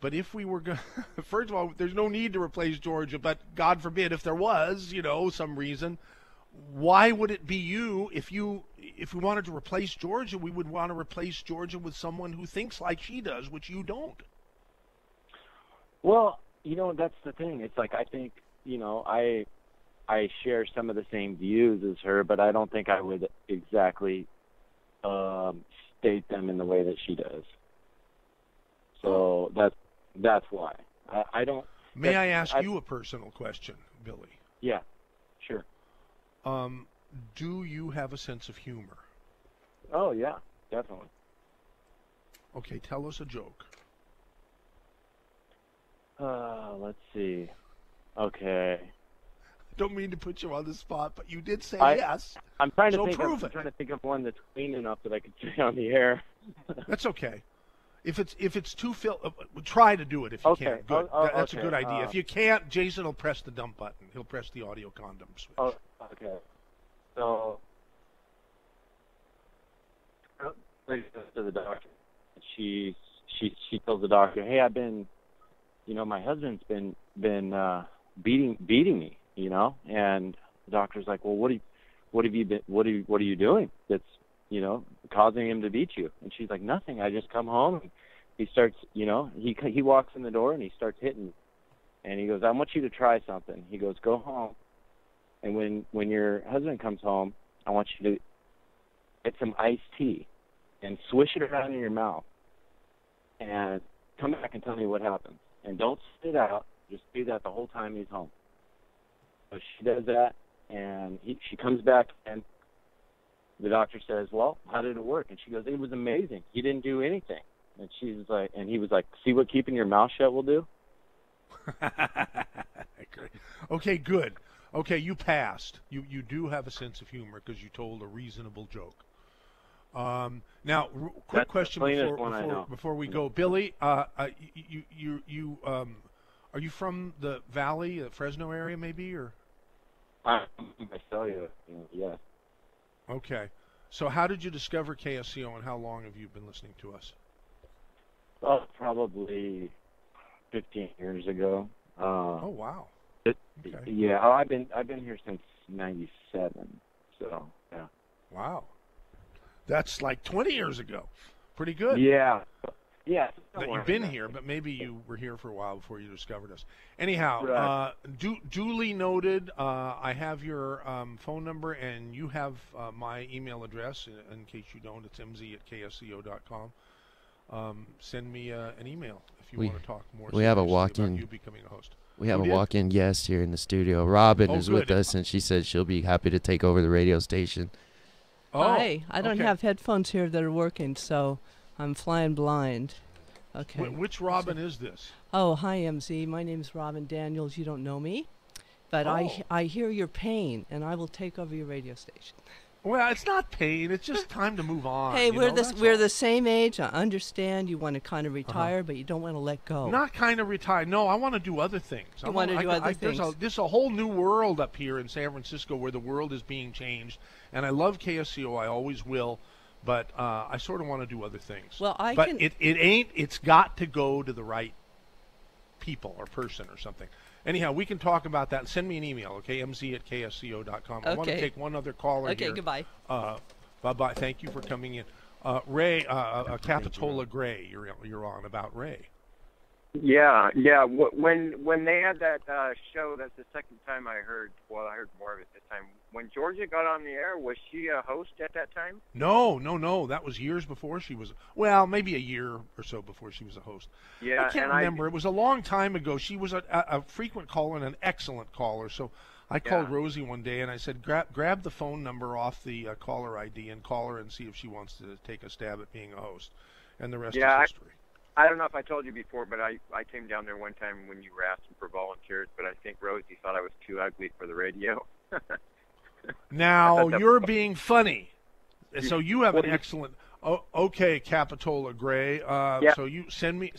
But if we were going first of all, there's no need to replace Georgia, but God forbid if there was, some reason, why would it be you? If we wanted to replace Georgia, we would want to replace Georgia with someone who thinks like she does, which you don't. Well, that's the thing. It's like I think, I share some of the same views as her, but I don't think I would exactly state them in the way that she does. So that's why. I don't. May I ask you a personal question, Billy? Yeah, sure. Do you have a sense of humor? Oh, yeah, definitely. Okay, tell us a joke. Let's see. Okay. Don't mean to put you on the spot, but you did say yes. I'm trying to think of one that's clean enough that I could say on the air. That's okay. If it's too try to do it if you can. Good. That's okay. a good idea. If you can't, Jason will press the dump button. He'll press the audio condom switch. Oh, okay. So, lady goes to the doctor. She tells the doctor, "Hey, I've been, my husband's been beating me, And the doctor's like, "Well, what are you doing that's causing him to beat you?" And she's like, "Nothing. I just come home and he starts, he walks in the door and he starts hitting me." And he goes, "I want you to try something." He goes, "Go home, and when your husband comes home, I want you to get some iced tea and swish it around in your mouth and come back and tell me what happens. And don't spit it out. Just do that the whole time he's home." So she does that, and she comes back, and the doctor says, "Well, how did it work?" And she goes, "It was amazing. He didn't do anything." And he was like, "See what keeping your mouth shut will do?" Okay, good. Okay, you passed. You do have a sense of humor because you told a reasonable joke. Now, quick question before we go, Billy. You are you from the Valley, the Fresno area, maybe, or? I tell you, yes. Okay. So how did you discover KSCO, and how long have you been listening to us? Oh, probably 15 years ago. Oh, wow. Okay. Yeah, I've been here since '97. So, yeah. Wow. That's like 20 years ago. Pretty good. Yeah. Yeah. That you've been here, but maybe you were here for a while before you discovered us. Anyhow, right. Duly noted. I have your phone number, and you have my email address. In case you don't, it's mz@ksco.com. Send me an email if you want to talk more. We have a walk-in. About you becoming a host. We have a walk-in guest here in the studio. Robin is with us, and she said she'll be happy to take over the radio station. Hi. I don't have headphones here that are working, so I'm flying blind. Okay. Which Robin is this? Oh, hi, MZ. My name's Robin Daniels. You don't know me, but I hear your pain, and I will take over your radio station. Well, it's not pain. It's just time to move on. Hey, you we're know, this that's we're all. the same age. I understand you want to kind of retire, but you don't want to let go. Not kind of retire. No, I want to do other things. You want to do other there's things. There's a whole new world up here in San Francisco where the world is being changed, and I love KSCO. I always will, but I sort of want to do other things. Well, but it ain't. It's got to go to the right people or person or something. Anyhow, we can talk about that. Send me an email, okay? mz@ksco.com. I want to Okay. take one other caller Okay, here. goodbye. Bye-bye. Thank you for coming in. Ray, Capitola Gray, you're on about Ray. Yeah. When they had that show, that's the second time I heard. Well, I heard more of it this time. When Georgia got on the air, was she a host at that time? No. That was years before she was. Well, maybe a year or so before she was a host. Yeah, I can't remember. It was a long time ago. She was a frequent caller and an excellent caller. So I called Rosie one day and I said, grab the phone number off the caller ID and call her and see if she wants to take a stab at being a host. And the rest is history. I don't know if I told you before, but I came down there one time when you were asking for volunteers, but I think Rosie thought I was too ugly for the radio. Now, you're being funny. So you have an excellent... okay, Capitola Gray. So you send me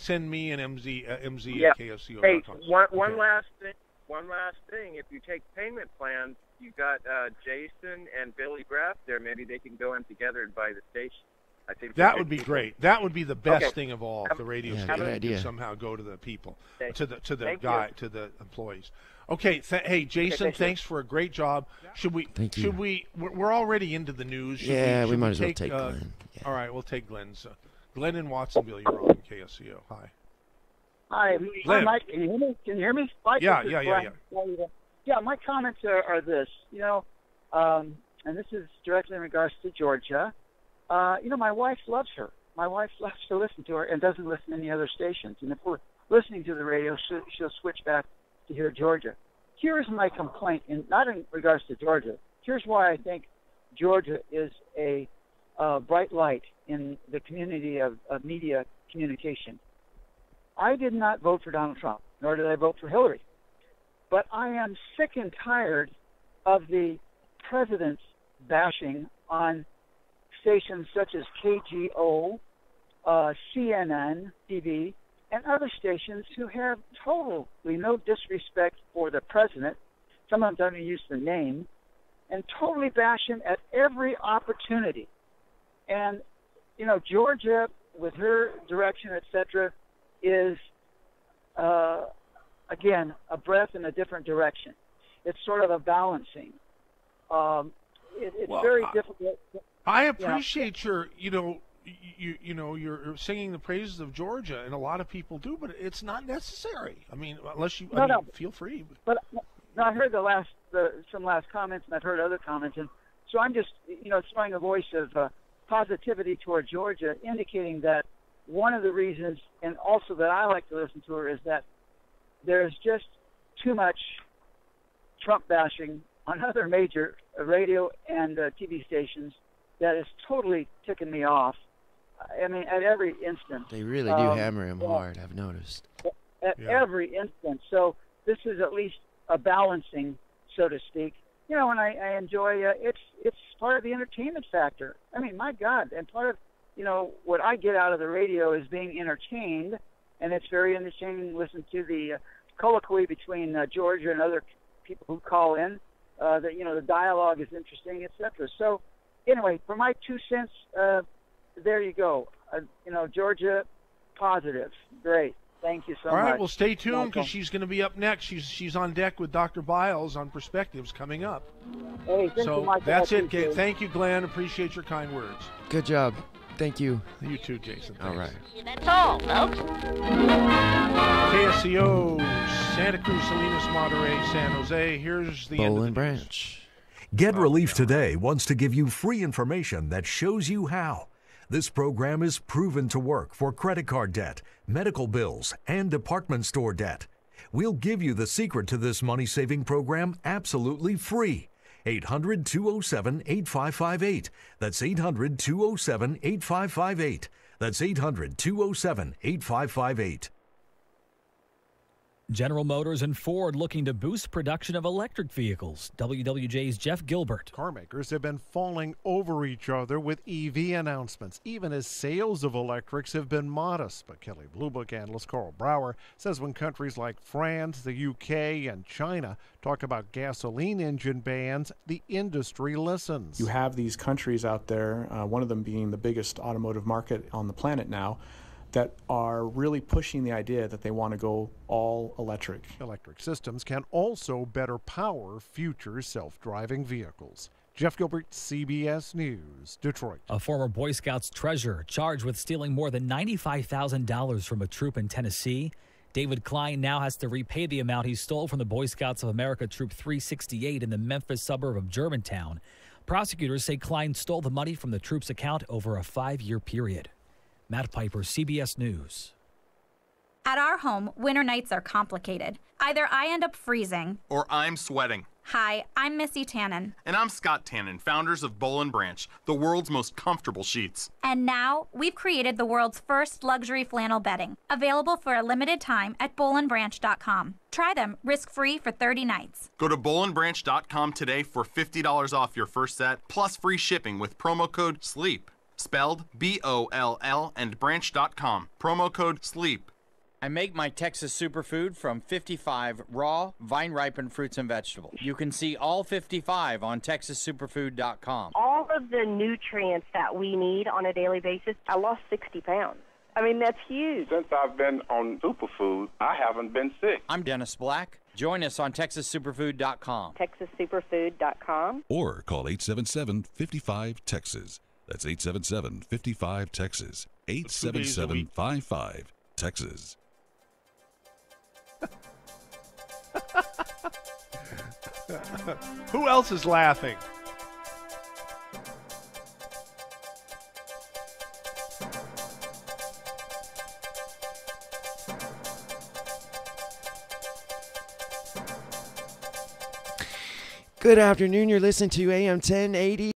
an MZ at KSCO.com. Hey, one last thing. If you take payment plans, you got Jason and Billy Graff there. Maybe they can go in together and buy the station. I think that would be great. That would be the best thing of all. If the radio station could somehow go to the people, to the employees. Okay, hey Jason, thanks for a great job. Should we? Thank you. Should we? We're already into the news. Should we might as well take Glenn. All right, we'll take Glenn's. Glenn in Watsonville, you're on KSCO. Hi. Hi, Glenn. Mike. Can you hear me? Can you hear me? Mike, Yeah. Yeah, my comments are this. And this is directly in regards to Georgia. My wife loves her. My wife loves to listen to her and doesn't listen to any other stations. And if we're listening to the radio, she'll switch back to hear Georgia. Here's my complaint, and not in regards to Georgia. Here's why I think Georgia is a bright light in the community of media communication. I did not vote for Donald Trump, nor did I vote for Hillary. But I am sick and tired of the president's bashing on stations such as KGO, CNN TV, and other stations who have totally no disrespect for the president. Some of them don't even use the name, and totally bash him at every opportunity. And, Georgia, with her direction, etc., is, again, a breath in a different direction. It's sort of a balancing. It's very difficult. I appreciate your, you're singing the praises of Georgia, and a lot of people do, but it's not necessary. I mean, unless you feel free. But I heard some last comments, and I've heard other comments, and so I'm just, throwing a voice of positivity toward Georgia, indicating that one of the reasons, and also that I like to listen to her, is that there's just too much Trump bashing on other major radio and TV stations that is totally ticking me off. I mean, at every instant. They really do hammer him hard, I've noticed. At every instant. So this is at least a balancing, so to speak. And I enjoy it's part of the entertainment factor. I mean, my God. And part of, what I get out of the radio is being entertained, and it's very entertaining to listen to the colloquy between Georgia and other people who call in. The dialogue is interesting, etc. So, anyway, for my 2 cents, there you go. Georgia, positive, great. Thank you so much. All right, well, stay tuned because she's going to be up next. She's on deck with Dr. Biles on Perspectives coming up. Hey, so that's it. Thank you, Glenn. Appreciate your kind words. Good job. Thank you. You too, Jason. All right. That's all, folks. KSCO, Santa Cruz, Salinas, Monterey, San Jose. Here's the end of the Branch. Get Relief Today wants to give you free information that shows you how. This program is proven to work for credit card debt, medical bills, and department store debt. We'll give you the secret to this money-saving program absolutely free. 800-207-8558. That's 800-207-8558. That's 800-207-8558. General Motors and Ford looking to boost production of electric vehicles. WWJ's Jeff Gilbert. Car makers have been falling over each other with EV announcements, even as sales of electrics have been modest. But Kelley Blue Book analyst Carl Brower says when countries like France, the UK, and China talk about gasoline engine bans, the industry listens. You have these countries out there, one of them being the biggest automotive market on the planet now, that are really pushing the idea that they want to go all electric. Electric systems can also better power future self-driving vehicles. Jeff Gilbert, CBS News, Detroit. A former Boy Scouts treasurer charged with stealing more than $95,000 from a troop in Tennessee. David Klein now has to repay the amount he stole from the Boy Scouts of America Troop 368 in the Memphis suburb of Germantown. Prosecutors say Klein stole the money from the troop's account over a 5-year period. Matt Piper, CBS News. At our home, winter nights are complicated. Either I end up freezing, or I'm sweating. Hi, I'm Missy Tannen. And I'm Scott Tannen, founders of Boll & Branch, the world's most comfortable sheets. And now, we've created the world's first luxury flannel bedding, available for a limited time at bollandbranch.com. Try them risk-free for 30 nights. Go to bollandbranch.com today for $50 off your first set, plus free shipping with promo code SLEEP. Spelled B-O-L-L and branch.com. Promo code SLEEP. I make my Texas Superfood from 55 raw, vine-ripened fruits and vegetables. You can see all 55 on TexasSuperfood.com. All of the nutrients that we need on a daily basis, I lost 60 pounds. I mean, that's huge. Since I've been on Superfood, I haven't been sick. I'm Dennis Black. Join us on TexasSuperfood.com. TexasSuperfood.com. Or call 877-55-TEXAS. That's 877-55-TEXAS. 877-55-TEXAS. Who else is laughing? Good afternoon. You're listening to AM 1080.